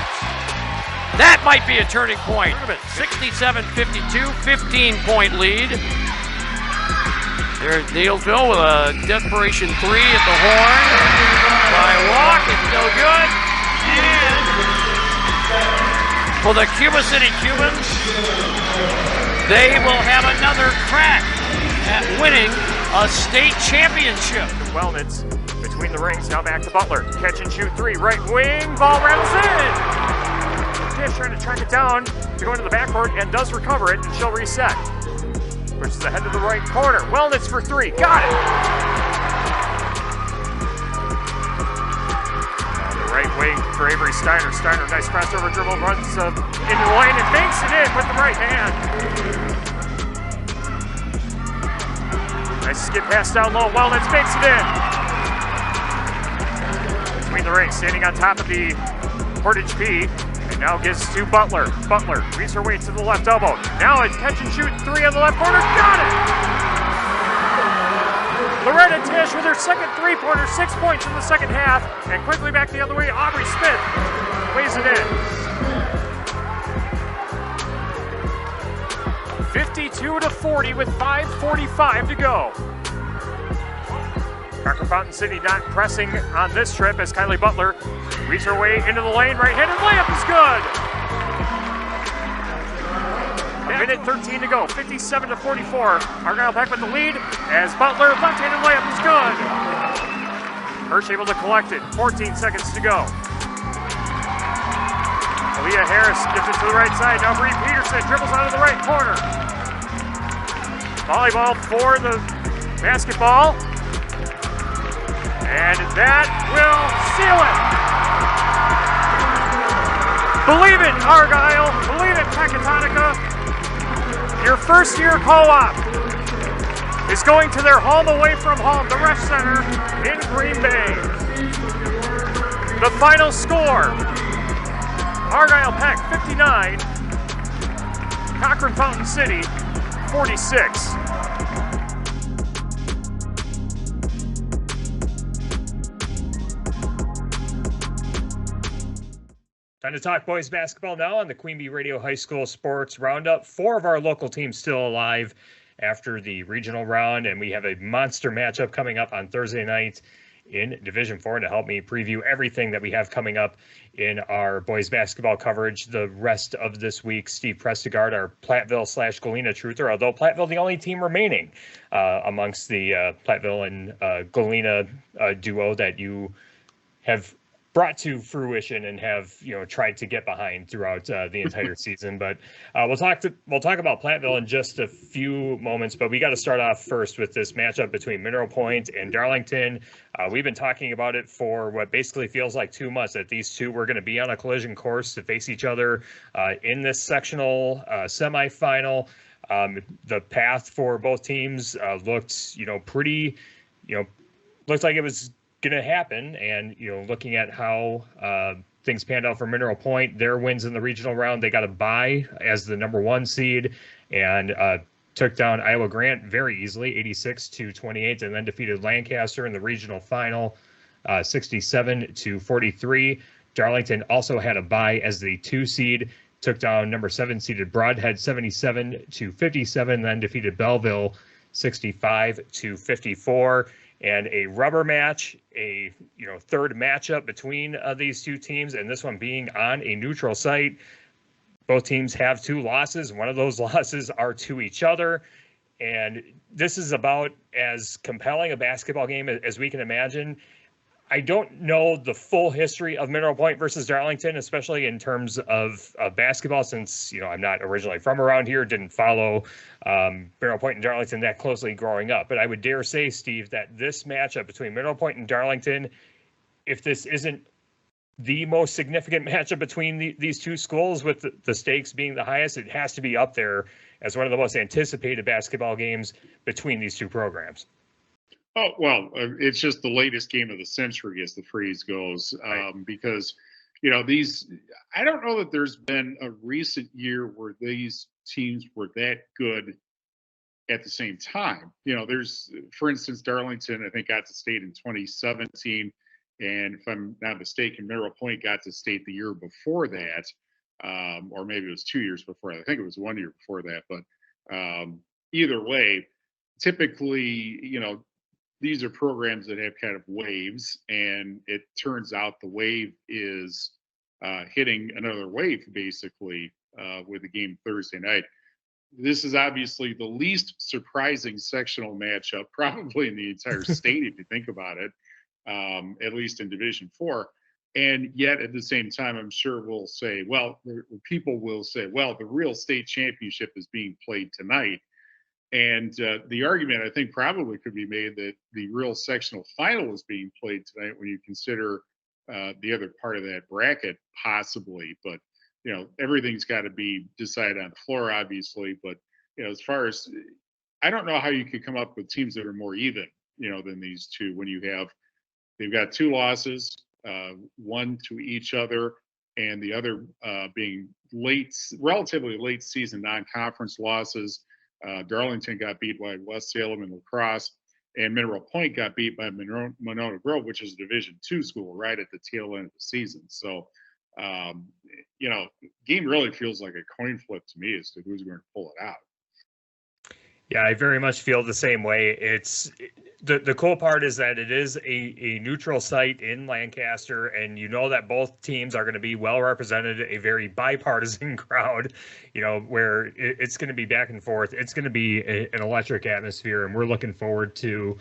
That might be a turning point. 67-52, 15-point lead. There's Neilsville with a desperation three at the horn. By Walk, it's no good. And for the Cuba City Cubans, they will have another crack at winning a state championship. Wellnitz between the rings, now back to Butler. Catch and shoot three, right wing, ball rattles in. Tish trying to track it down to go into the backcourt and does recover it, and she'll reset. Pushes ahead to the right corner. Wellnitz for three. Got it! On the right wing for Avery Steiner. Steiner, nice crossover dribble, runs into the lane and banks it in with the right hand. Nice skip pass down low. Wellnitz banks it in. Between the rings, standing on top of the Portage P. Now gives to Butler. Butler reads her way to the left elbow. Now it's catch and shoot three on the left corner. Got it! Loretta Tish with her second three-pointer, 6 points in the second half. And quickly back the other way, Aubrey Smith lays it in. 52-40 with 5:45 to go. Cochrane-Fountain City not pressing on this trip as Kylie Butler reads her way into the lane. Right-handed layup is good. Minute 13 to go. 57-44. Argyle-Peck with the lead as Butler left-handed layup is good. Hirsch able to collect it. 14 seconds to go. Leah Harris gets it to the right side. Now Bree Peterson dribbles out of the right corner. Volleyball for the basketball. And that will seal it. Believe it, Argyle. Believe it, Pecatonica. Your first year co-op is going to their home away from home, the Rec Center in Green Bay. The final score, Argyle-Pec 59, Cochrane-Fountain City 46. Time to talk boys basketball now on the Queen Bee Radio High School Sports Roundup. 4 of our local teams still alive after the regional round, and we have a monster matchup coming up on Thursday night in Division 4. To help me preview everything that we have coming up in our boys basketball coverage the rest of this week, Steve Prestegard, our Platteville/Galena truther, although Platteville the only team remaining amongst the Platteville and Galena duo that you have brought to fruition and have tried to get behind throughout the entire season. But we'll talk about Platteville in just a few moments. But we got to start off first with this matchup between Mineral Point and Darlington. We've been talking about it for what basically feels like 2 months, that these two were going to be on a collision course to face each other in this sectional semifinal. The path for both teams looked looked like it was going to happen, and looking at how things panned out for Mineral Point, their wins in the regional round, they got a bye as the number 1 seed and took down Iowa Grant very easily, 86-28, and then defeated Lancaster in the regional final, 67-43. Darlington also had a bye as the 2 seed, took down number 7 seeded Broadhead 77-57, then defeated Belleville 65-54. And a rubber match, a third matchup between these two teams, and this one being on a neutral site. Both teams have 2 losses. One of those losses are to each other, and this is about as compelling a basketball game as we can imagine. I don't know the full history of Mineral Point versus Darlington, especially in terms of basketball, since I'm not originally from around here, didn't follow Mineral Point and Darlington that closely growing up. But I would dare say, Steve, that this matchup between Mineral Point and Darlington, if this isn't the most significant matchup between these two schools, with the stakes being the highest, it has to be up there as one of the most anticipated basketball games between these two programs. Oh, well, it's just the latest game of the century, as the phrase goes, because, I don't know that there's been a recent year where these teams were that good at the same time. There's, for instance, Darlington, I think, got to state in 2017, and if I'm not mistaken, Mineral Point got to state the year before that, or maybe it was 2 years before that. I think it was 1 year before that, but either way, typically, these are programs that have kind of waves, and it turns out the wave is hitting another wave, basically, with the game Thursday night. This is obviously the least surprising sectional matchup probably in the entire state, if you think about it, at least in Division 4. And yet, at the same time, I'm sure people will say, well, the real state championship is being played tonight. And the argument, I think, probably could be made that the real sectional final is being played tonight when you consider the other part of that bracket, possibly. But, everything's got to be decided on the floor, obviously. But, as far as, I don't know how you could come up with teams that are more even, than these two when they've got 2 losses, one to each other, and the other being relatively late season non-conference losses. Darlington got beat by West Salem and La Crosse, and Mineral Point got beat by Monona Grove, which is a Division II school, right at the tail end of the season. So, game really feels like a coin flip to me as to who's going to pull it out. Yeah, I very much feel the same way. It's the cool part is that it is a neutral site in Lancaster, and that both teams are going to be well represented, a very bipartisan crowd, where it's going to be back and forth. It's going to be an electric atmosphere, and we're looking forward to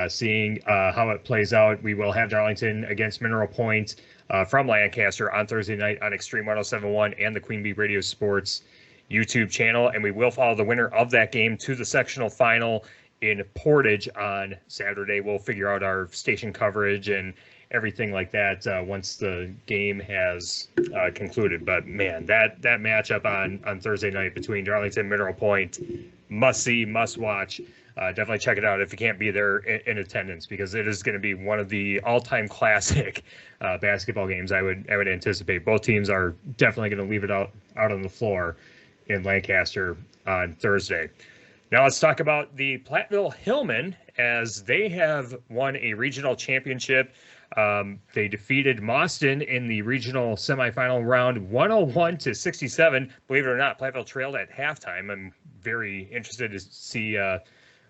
seeing how it plays out. We will have Darlington against Mineral Point from Lancaster on Thursday night on Extreme 107.1 and the Queen Bee Radio Sports YouTube channel. And we will follow the winner of that game to the sectional final in Portage on Saturday. We'll figure out our station coverage and everything like that once the game has concluded. But man, that matchup on Thursday night between Darlington and Mineral Point, must see, must watch. Definitely check it out if you can't be there in attendance, because it is going to be one of the all-time classic basketball games. I would anticipate. Both teams are definitely going to leave it out on the floor in Lancaster on Thursday. Now let's talk about the Platteville Hillmen, as they have won a regional championship. They defeated Mauston in the regional semifinal round 101-67. Believe it or not, Platteville trailed at halftime. I'm very interested to see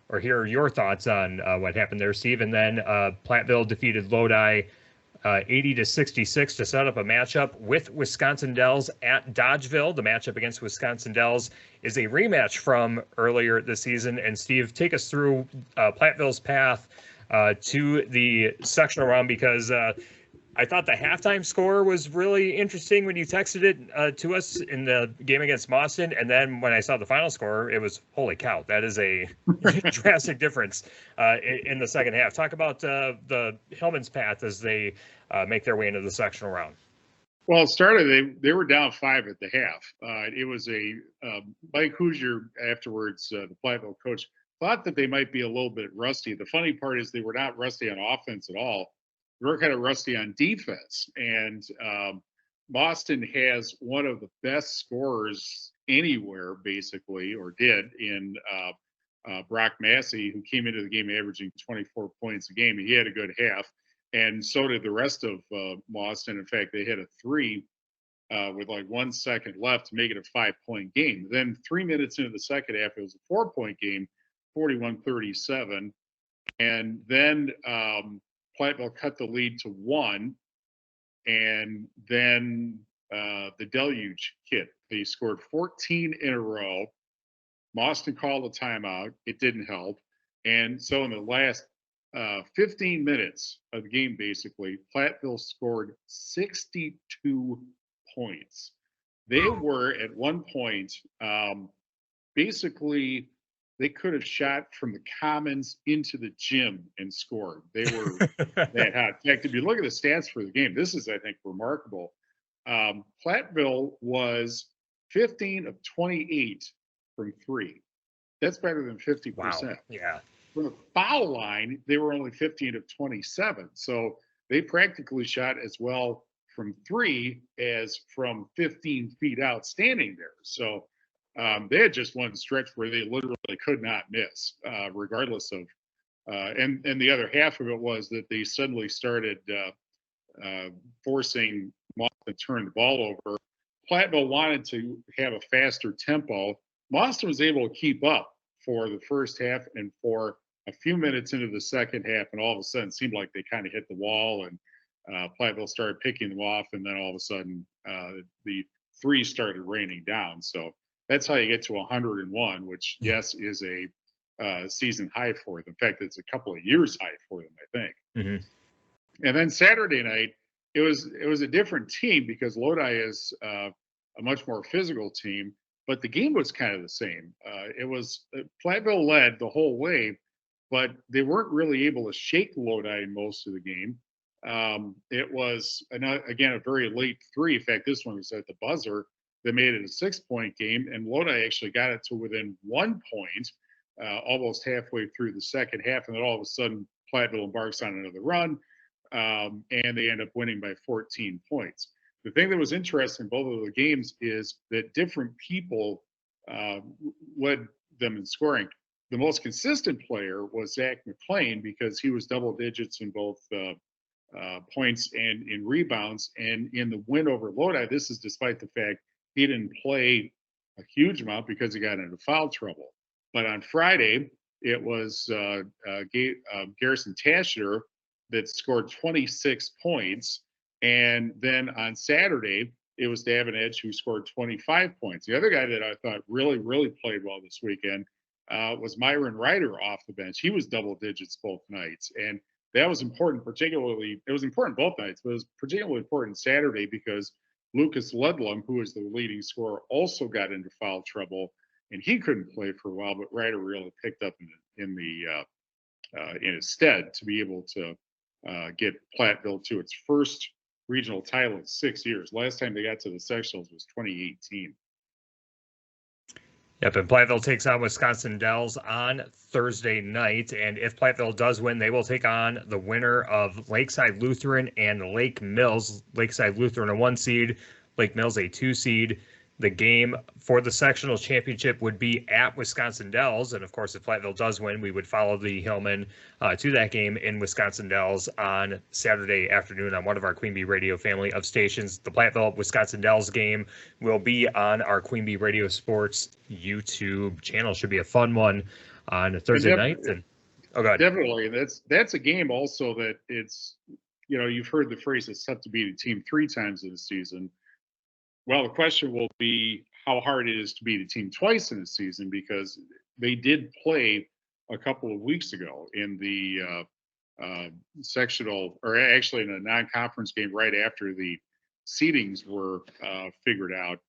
or hear your thoughts on what happened there, Steve. And then Platteville defeated Lodi 80-66 to set up a matchup with Wisconsin Dells at Dodgeville. The matchup against Wisconsin Dells is a rematch from earlier this season. And Steve, take us through Platteville's path to the sectional round, because I thought the halftime score was really interesting when you texted it to us in the game against Mauston. And then when I saw the final score, it was, holy cow, that is a drastic difference in the second half. Talk about the Hillman's path as they make their way into the sectional round. Well, it started, they were down 5 at the half. It was Mike Hoosier afterwards, the Platteville coach, thought that they might be a little bit rusty. The funny part is they were not rusty on offense at all. They were kind of rusty on defense. And Mauston has one of the best scorers anywhere, basically, or did, in Brock Massey, who came into the game averaging 24 points a game. He had a good half, and so did the rest of Mauston. In fact, they hit a 3 with like 1 second left to make it a 5-point game. Then 3 minutes into the second half, it was a 4-point game, 41-37. And then Platteville cut the lead to 1, and then the deluge hit. They scored 14 in a row. Mauston called a timeout. It didn't help. And so in the last 15 minutes of the game, basically, Platteville scored 62 points. They were at one point, basically, they could have shot from the commons into the gym and scored. They were that hot. In fact, if you look at the stats for the game, this is, I think, remarkable. Platteville was 15 of 28 from 3. That's better than 50%. Wow. Yeah. From the foul line, they were only 15 of 27. So they practically shot as well from 3 as from 15 feet out standing there. So they had just one stretch where they literally could not miss, regardless of, and the other half of it was that they suddenly started forcing Mauston to turn the ball over. Platteville wanted to have a faster tempo. Mauston was able to keep up for the first half, and for a few minutes into the second half, and all of a sudden it seemed like they kind of hit the wall, and Platteville started picking them off, and then all of a sudden the threes started raining down. So that's how you get to 101, which, yes, is a season high for them. In fact, it's a couple of years high for them, I think. Mm-hmm. And then Saturday night, it was a different team, because Lodi is a much more physical team, but the game was kind of the same. It was Platteville led the whole way, but they weren't really able to shake Lodi in most of the game. It was, again, a very late 3. In fact, this one was at the buzzer that made it a 6-point game, and Lodi actually got it to within 1 point almost halfway through the second half, and then all of a sudden Platteville embarks on another run, and they end up winning by 14 points. The thing that was interesting in both of the games is that different people led them in scoring. The most consistent player was Zach McLean, because he was double digits in both points and in rebounds. And in the win over Lodi, this is despite the fact he didn't play a huge amount because he got into foul trouble. But on Friday, it was Garrison Tasher that scored 26 points. And then on Saturday, it was Davin Edge who scored 25 points. The other guy that I thought really, really played well this weekend was Myron Ryder off the bench. He was double digits both nights. And that was important. Particularly, it was important both nights, but it was particularly important Saturday because Lucas Ludlum, who was the leading scorer, also got into foul trouble, and he couldn't play for a while. But Ryder really picked up in his stead to be able to get Platteville to its first regional title in 6 years. Last time they got to the sectionals was 2018. Yep, and Platteville takes on Wisconsin Dells on Thursday night, and if Platteville does win, they will take on the winner of Lakeside Lutheran and Lake Mills. Lakeside Lutheran a 1 seed, Lake Mills a 2 seed. The game for the sectional championship would be at Wisconsin Dells, and of course, if Platteville does win, we would follow the Hillmen to that game in Wisconsin Dells on Saturday afternoon on one of our Queen Bee Radio family of stations. The Platteville Wisconsin Dells game will be on our Queen Bee Radio Sports YouTube channel. Should be a fun one on Thursday night. And oh, God, definitely, that's a game also that it's, you know, you've heard the phrase "it's tough to beat a team 3 times in a season." Well, the question will be how hard it is to beat a team twice in a season, because they did play a couple of weeks ago in the sectional, or actually in a non-conference game right after the seedings were figured out.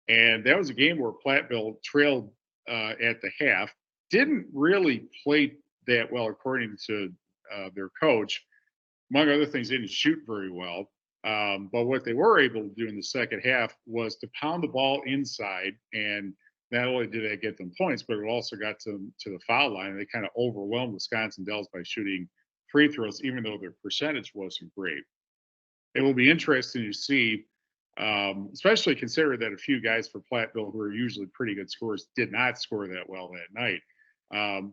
And that was a game where Platteville trailed at the half, didn't really play that well, according to their coach. Among other things, didn't shoot very well. But what they were able to do in the second half was to pound the ball inside, and not only did that get them points, but it also got them to the foul line. And they kind of overwhelmed Wisconsin Dells by shooting free throws, even though their percentage wasn't great. It will be interesting to see, especially considering that a few guys for Platteville, who are usually pretty good scorers, did not score that well that night.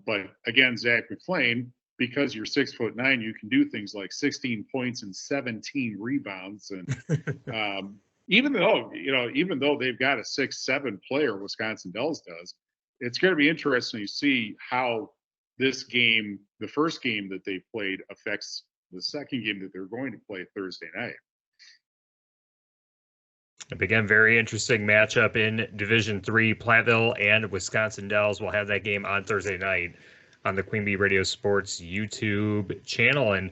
But again, Zach McLean, because you're 6'9", you can do things like 16 points and 17 rebounds. And even though they've got a 6'7" player, Wisconsin Dells does, it's going to be interesting to see how this game, the first game that they played, affects the second game that they're going to play Thursday night. Again, very interesting matchup in Division III. Platteville and Wisconsin Dells will have that game on Thursday night on the Queen Bee Radio Sports YouTube channel. And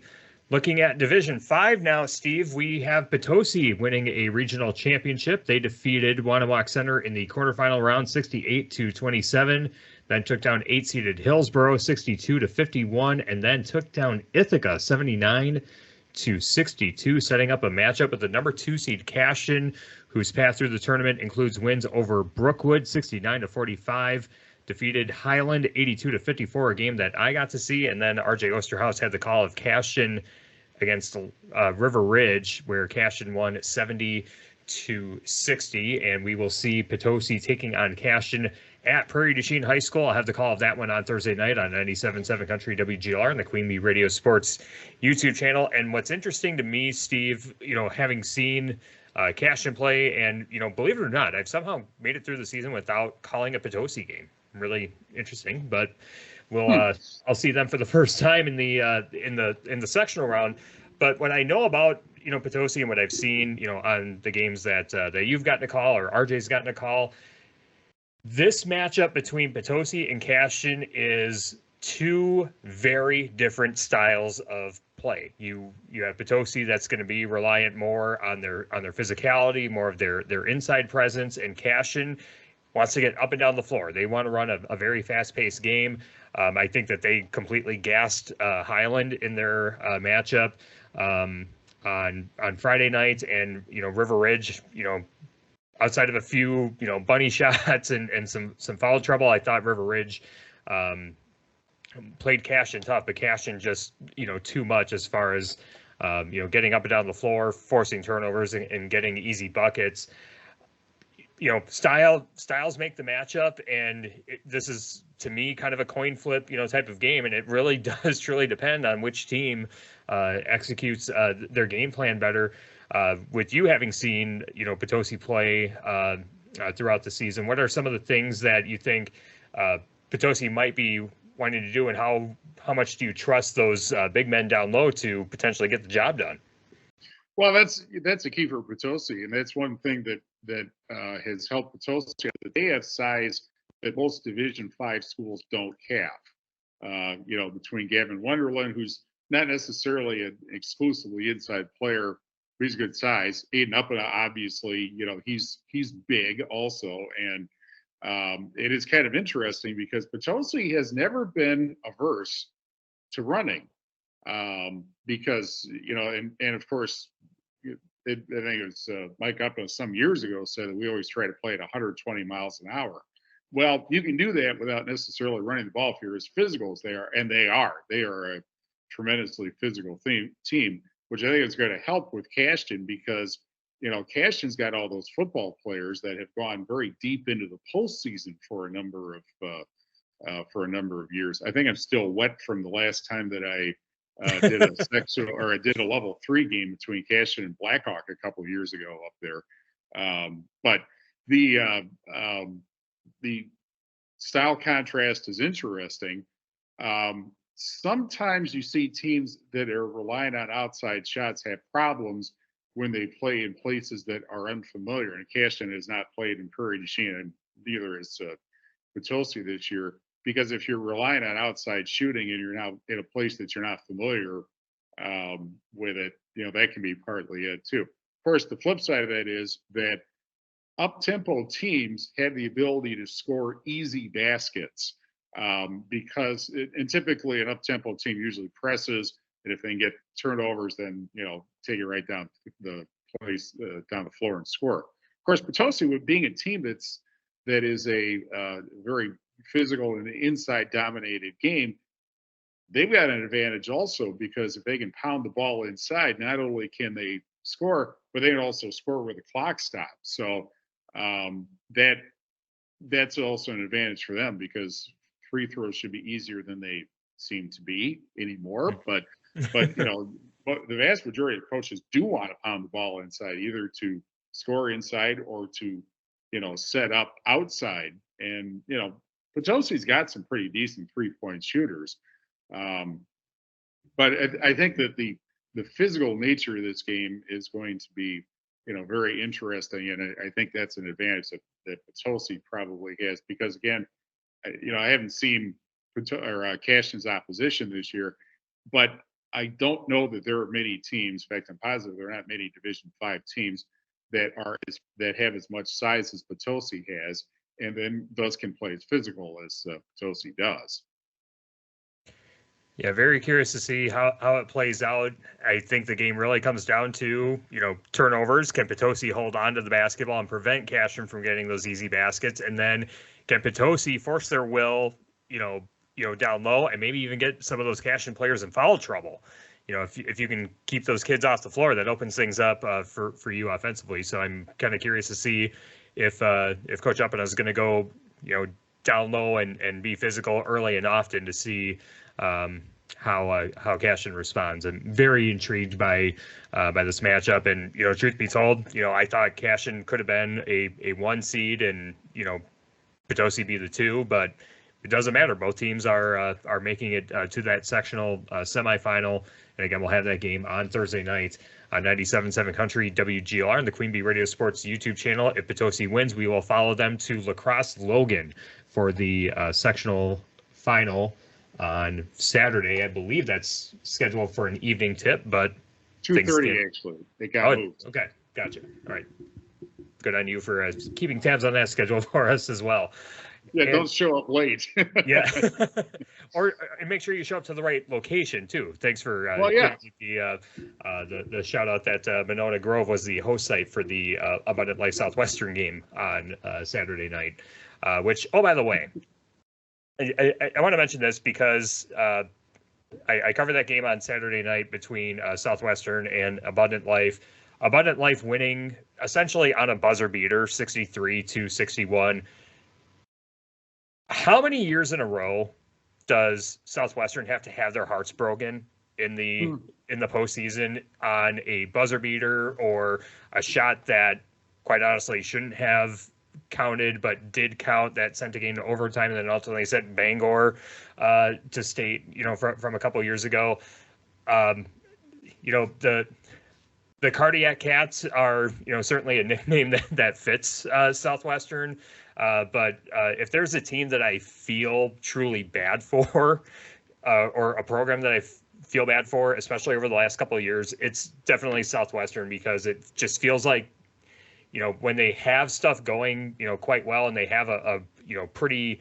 looking at Division 5 now, Steve, we have Potosi winning a regional championship. They defeated Wanawak Center in the quarterfinal round 68-27, then took down 8-seeded Hillsboro 62-51, and then took down Ithaca 79-62, setting up a matchup with the number 2 seed Cashton, whose path through the tournament includes wins over Brookwood 69-45, defeated Highland 82-54, a game that I got to see, and then RJ Osterhaus had the call of Cashton against River Ridge, where Cashton won 70-60, and we will see Potosi taking on Cashton at Prairie du Chien High School. I'll have the call of that one on Thursday night on 97.7 Country WGLR and the Queen Bee Radio Sports YouTube channel. And what's interesting to me, Steve, you know, having seen Cashton play, and, you know, believe it or not, I've somehow made it through the season without calling a Potosi game. Really interesting, but we'll I'll see them for the first time in the sectional round. But what I know about, you know, Potosi and what I've seen, you know, on the games that that you've gotten a call or RJ's gotten a call, this matchup between Potosi and Cashton is 2 very different styles of play. You have Potosi that's going to be reliant more on their physicality, more of their inside presence, and Cashton wants to get up and down the floor. They want to run a very fast-paced game. I think that they completely gassed Highland in their matchup on Friday night, and, you know, River Ridge, you know, outside of a few, you know, bunny shots and some foul trouble, I thought River Ridge played Cashton tough, but Cashton just, you know, too much as far as you know, getting up and down the floor, forcing turnovers, and getting easy buckets. You know, styles make the matchup, and this is, to me, kind of a coin flip, you know, type of game, and it really does truly depend on which team executes their game plan better. With you having seen, you know, Potosi play throughout the season, what are some of the things that you think Potosi might be wanting to do, and how much do you trust those big men down low to potentially get the job done? Well, that's a key for Potosi, and that's one thing that has helped Potosi. They have size that most Division 5 schools don't have. You know, between Gavin Wonderland, who's not necessarily an exclusively inside player. He's good size. Aiden Uppana, obviously, he's big also, and it is kind of interesting because Potosi has never been averse to running, because and of course, I think it was Mike Uppana some years ago said that we always try to play at 120 miles an hour. Well, you can do that without necessarily running the ball if you're as physical as they are, and they are. They are a tremendously physical team, which I think is going to help with Cashton because, Cashton's got all those football players that have gone very deep into the postseason for a number of years. I think I'm still wet from the last time that I did I did a level 3 game between Cashton and Blackhawk a couple of years ago up there. But the style contrast is interesting. Sometimes you see teams that are relying on outside shots have problems when they play in places that are unfamiliar. And Cashton has not played in Prairie du Chien, and neither is Potosi this year. Because if you're relying on outside shooting and you're now in a place that you're not familiar with it, that can be partly it too. Of course, the flip side of that is that up-tempo teams have the ability to score easy baskets because typically an up-tempo team usually presses, and if they can get turnovers, then take it right down the place, down the floor and score. Of course, Potosi, with being a team that is a very physical and inside dominated game, they've got an advantage also because if they can pound the ball inside, not only can they score, but they can also score where the clock stops. So that's also an advantage for them because free throws should be easier than they seem to be anymore. But the vast majority of coaches do want to pound the ball inside, either to score inside or to set up outside. And Potosi's got some pretty decent 3-point shooters. But I think that the physical nature of this game is going to be, very interesting. And I think that's an advantage that Potosi probably has because, again, I haven't seen Cashton's opposition this year, but I don't know that there are many teams. In fact, I'm positive there are not many Division 5 teams that have as much size as Potosi has, and then thus can play as physical as Potosi does. Yeah, very curious to see how it plays out. I think the game really comes down to, turnovers. Can Potosi hold on to the basketball and prevent Cashton from getting those easy baskets? And then can Potosi force their will, down low and maybe even get some of those Cashton players in foul trouble? If you can keep those kids off the floor, that opens things up for you offensively. So I'm kind of curious to see if Coach Uppana is going to go, down low and be physical early and often to see how Cashton responds. I'm very intrigued by this matchup, and truth be told, I thought Cashton could have been a 1 seed and Potosi be the 2, but it doesn't matter. Both teams are making it to that sectional semifinal, and again, we'll have that game on Thursday night on 97.7 Country WGLR and the Queen Bee Radio Sports YouTube channel. If Potosi wins, we will follow them to La Crosse Logan for the sectional final on Saturday. I believe that's scheduled for an evening tip, but 2:30 actually. They got moved. Okay, gotcha. All right. Good on you for keeping tabs on that schedule for us as well. Yeah, don't show up late. Yeah, and make sure you show up to the right location too. Thanks for the shout out that Monona Grove was the host site for the Abundant Life Southwestern game on Saturday night. Which, oh, by the way, I want to mention this because I covered that game on Saturday night between Southwestern and Abundant Life. Abundant Life winning essentially on a buzzer beater, 63-61. How many years in a row does Southwestern have to have their hearts broken in the postseason on a buzzer beater or a shot that, quite honestly, shouldn't have counted but did count, that sent the game to overtime and then ultimately sent Bangor to state, from a couple of years ago? The Cardiac Cats are, certainly a nickname that fits Southwestern. But if there's a team that I feel truly bad for, or a program that I feel bad for, especially over the last couple of years, it's definitely Southwestern, because it just feels like, when they have stuff going, quite well, and they have a pretty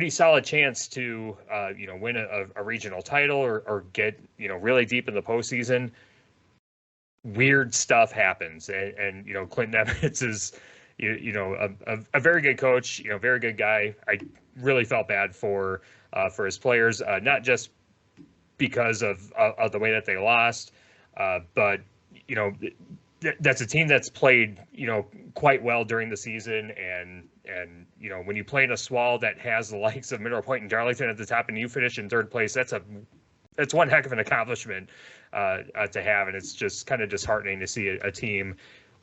solid chance to, win a regional title or get, really deep in the postseason, weird stuff happens. And Clinton Evans is, a very good coach, very good guy. I really felt bad for his players, not just because of the way that they lost, but, that's a team that's played, quite well during the season. And when you play in a SWAL that has the likes of Mineral Point and Darlington at the top, and you finish in third place, that's one heck of an accomplishment to have. And it's just kind of disheartening to see a team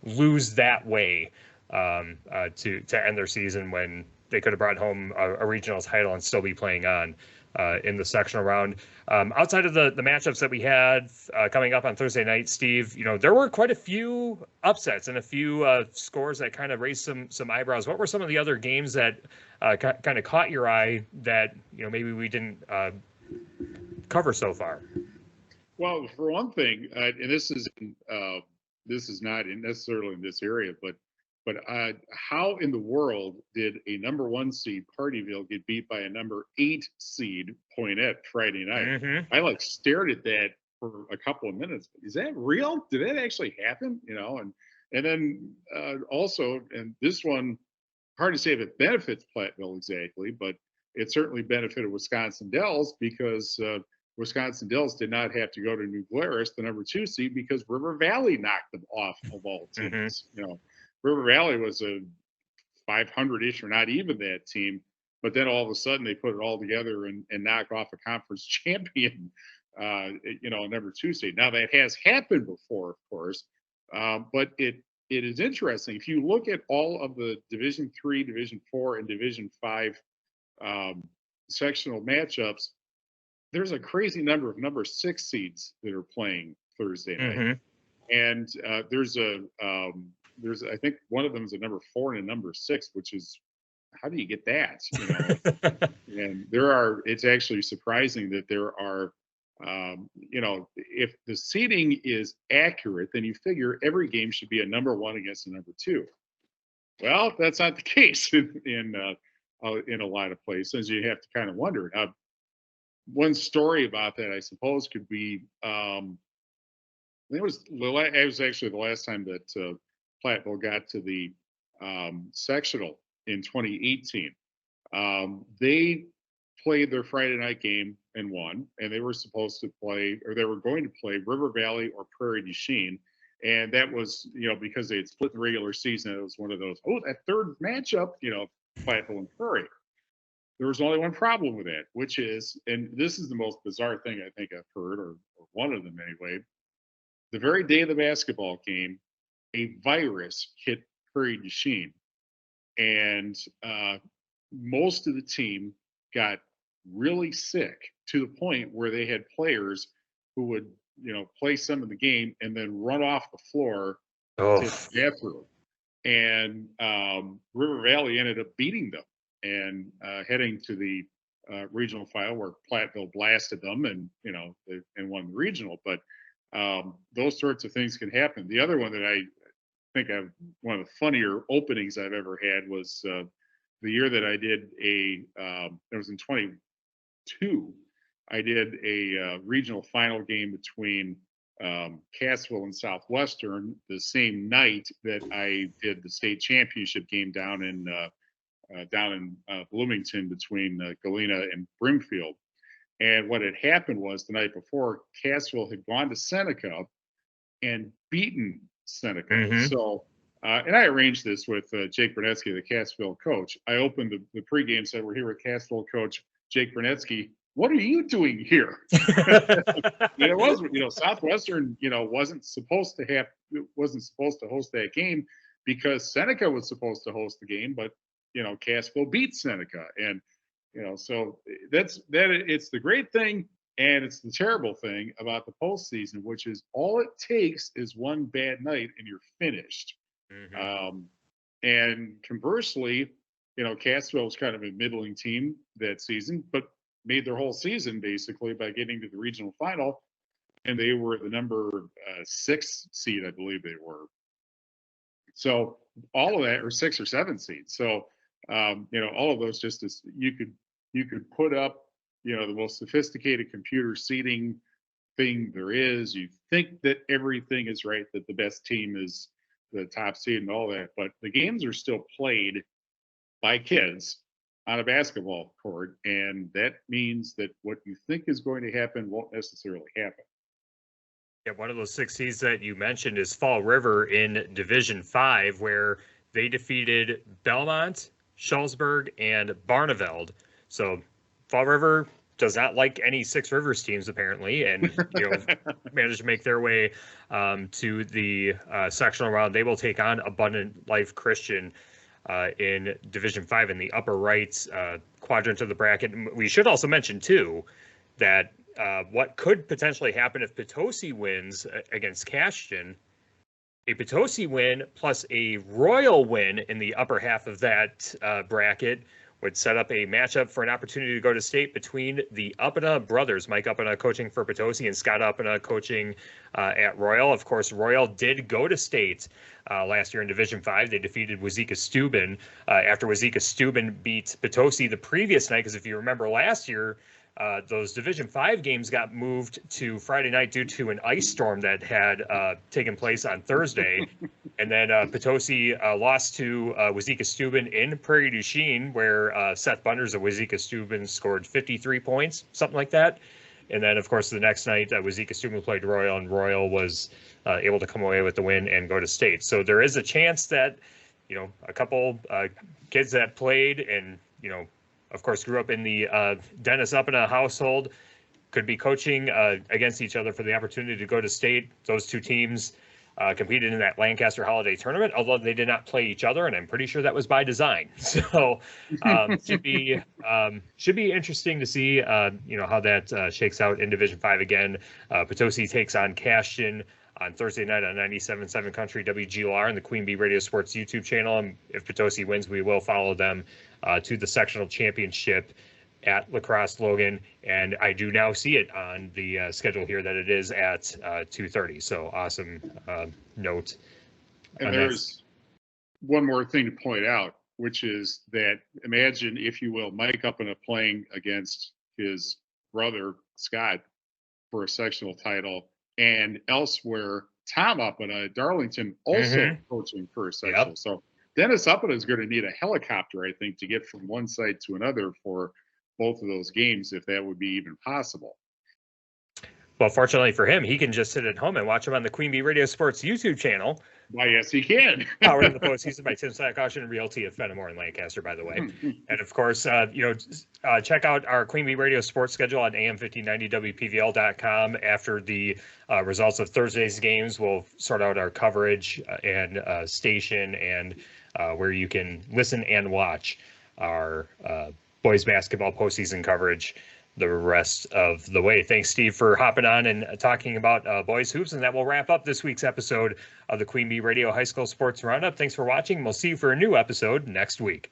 lose that way to end their season, when they could have brought home a regional title and still be playing on in the sectional round. Outside of the matchups that we had coming up on Thursday night, Steve, there were quite a few upsets and a few scores that kind of raised some eyebrows. What were some of the other games that kind of caught your eye that maybe we didn't cover so far? Well, for one thing, and this is not necessarily in this area, but how in the world did a number 1 seed Partyville get beat by a number 8 seed Poinette Friday night? Mm-hmm. I stared at that for a couple of minutes. Is that real? Did that actually happen? And then also, and this one, hard to say if it benefits Platteville exactly, but it certainly benefited Wisconsin Dells, because Wisconsin Dells did not have to go to New Glarus, the number 2 seed, because River Valley knocked them off of all teams. Mm-hmm. River Valley was a 500-ish or not even that team, but then all of a sudden they put it all together and knock off a conference champion, a number 2 seed. Now that has happened before, of course, but it is interesting. If you look at all of the Division III, Division IV, and Division V sectional matchups, there's a crazy number of number 6 seeds that are playing Thursday night. Mm-hmm. And there's I think one of them is a number 4 and a number 6, which is, how do you get that? And it's actually surprising that there are, if the seeding is accurate, then you figure every game should be a number 1 against a number 2. Well, that's not the case in a lot of places. You have to kind of wonder. One story about that, I suppose, could be, it was actually the last time that Platteville got to the sectional in 2018. They played their Friday night game and won, and they were supposed to play, or they were going to play, River Valley or Prairie du Chien. And that was, because they had split the regular season, it was one of those, that third matchup, Platteville and Prairie. There was only one problem with that, which is, and this is the most bizarre thing I think I've heard, or one of them anyway, the very day of the basketball game, a virus hit Prairie du Chien, and most of the team got really sick, to the point where they had players who would, play some of the game and then run off the floor to the bathroom. And River Valley ended up beating them and heading to the regional final, where Platteville blasted them and and won the regional. But those sorts of things can happen. The other one that I think one of the funnier openings I've ever had was the year that I did it was in 22. I did a regional final game between Cassville and Southwestern the same night that I did the state championship game down in Bloomington between Galena and Brimfield. And what had happened was, the night before, Cassville had gone to Seneca and beaten Seneca. Mm-hmm. So, and I arranged this with Jake Bernetsky, the Cassville coach. I opened the pregame, said, "We're here with Cassville coach Jake Bernetsky. What are you doing here?" And it was, Southwestern, wasn't supposed to host that game, because Seneca was supposed to host the game, but Cassville beat Seneca, and so it's the great thing, and it's the terrible thing about the postseason, which is all it takes is one bad night and you're finished. Mm-hmm. And conversely, Cassville was kind of a middling team that season, but made their whole season basically by getting to the regional final and they were the number 6 seed, I believe they were. So all of that, or 6 or 7 seeds. So all of those, just as you could put up, the most sophisticated computer seeding thing there is. You think that everything is right, that the best team is the top seed and all that, but the games are still played by kids on a basketball court, and that means that what you think is going to happen won't necessarily happen. Yeah, one of those 6 seeds that you mentioned is Fall River in Division 5, where they defeated Belmont, Schulzberg, and Barneveld. So Fall River does not like any Six Rivers teams, apparently, and managed to make their way to the sectional round. They will take on Abundant Life Christian in Division 5 in the upper right quadrant of the bracket. We should also mention, too, that what could potentially happen if Potosi wins against Cashton, a Potosi win plus a Royal win in the upper half of that bracket would set up a matchup for an opportunity to go to state between the Uppana brothers, Mike Uppana coaching for Potosi and Scott Uppana coaching at Royal. Of course, Royal did go to state last year in Division 5. They defeated Wauzeka-Steuben after Wauzeka-Steuben beat Potosi the previous night, because if you remember last year, those Division 5 games got moved to Friday night due to an ice storm that had taken place on Thursday. And then Potosi lost to Wauzeka-Steuben in Prairie du Chien, where Seth Bunders of Wauzeka-Steuben scored 53 points, something like that. And then, of course, the next night, Wauzeka-Steuben played Royal, and Royal was able to come away with the win and go to state. So there is a chance that, a couple kids that played and, of course, grew up in the Dennis Uppana household could be coaching against each other for the opportunity to go to state. Those two teams competed in that Lancaster Holiday Tournament, although they did not play each other, and I'm pretty sure that was by design. So should be interesting to see how that shakes out in Division 5 again. Potosi takes on Cashton on Thursday night on 97.7 Country WGLR and the Queen Bee Radio Sports YouTube channel. And if Potosi wins, we will follow them to the sectional championship at La Crosse Logan. And I do now see it on the schedule here that it is at 2:30. So awesome note. And there's one more thing to point out, which is that imagine, if you will, Mike Uppana playing against his brother Scott for a sectional title, and elsewhere Tom Uppana at Darlington also coaching for a sectional. Yep. So Dennis Uppana is going to need a helicopter, I think, to get from one site to another for both of those games, if that would be even possible. Well, fortunately for him, he can just sit at home and watch him on the Queen Bee Radio Sports YouTube channel. Why, yes, he can. Powered in the postseason by Tim Sack-Caution and Realty of Fennimore and Lancaster, by the way. And of course, check out our Queen Bee Radio Sports schedule on AM1590WPVL.com. After the results of Thursday's games, we'll sort out our coverage and station and where you can listen and watch our boys basketball postseason coverage the rest of the way. Thanks, Steve, for hopping on and talking about boys hoops. And that will wrap up this week's episode of the Queen Bee Radio High School Sports Roundup. Thanks for watching. We'll see you for a new episode next week.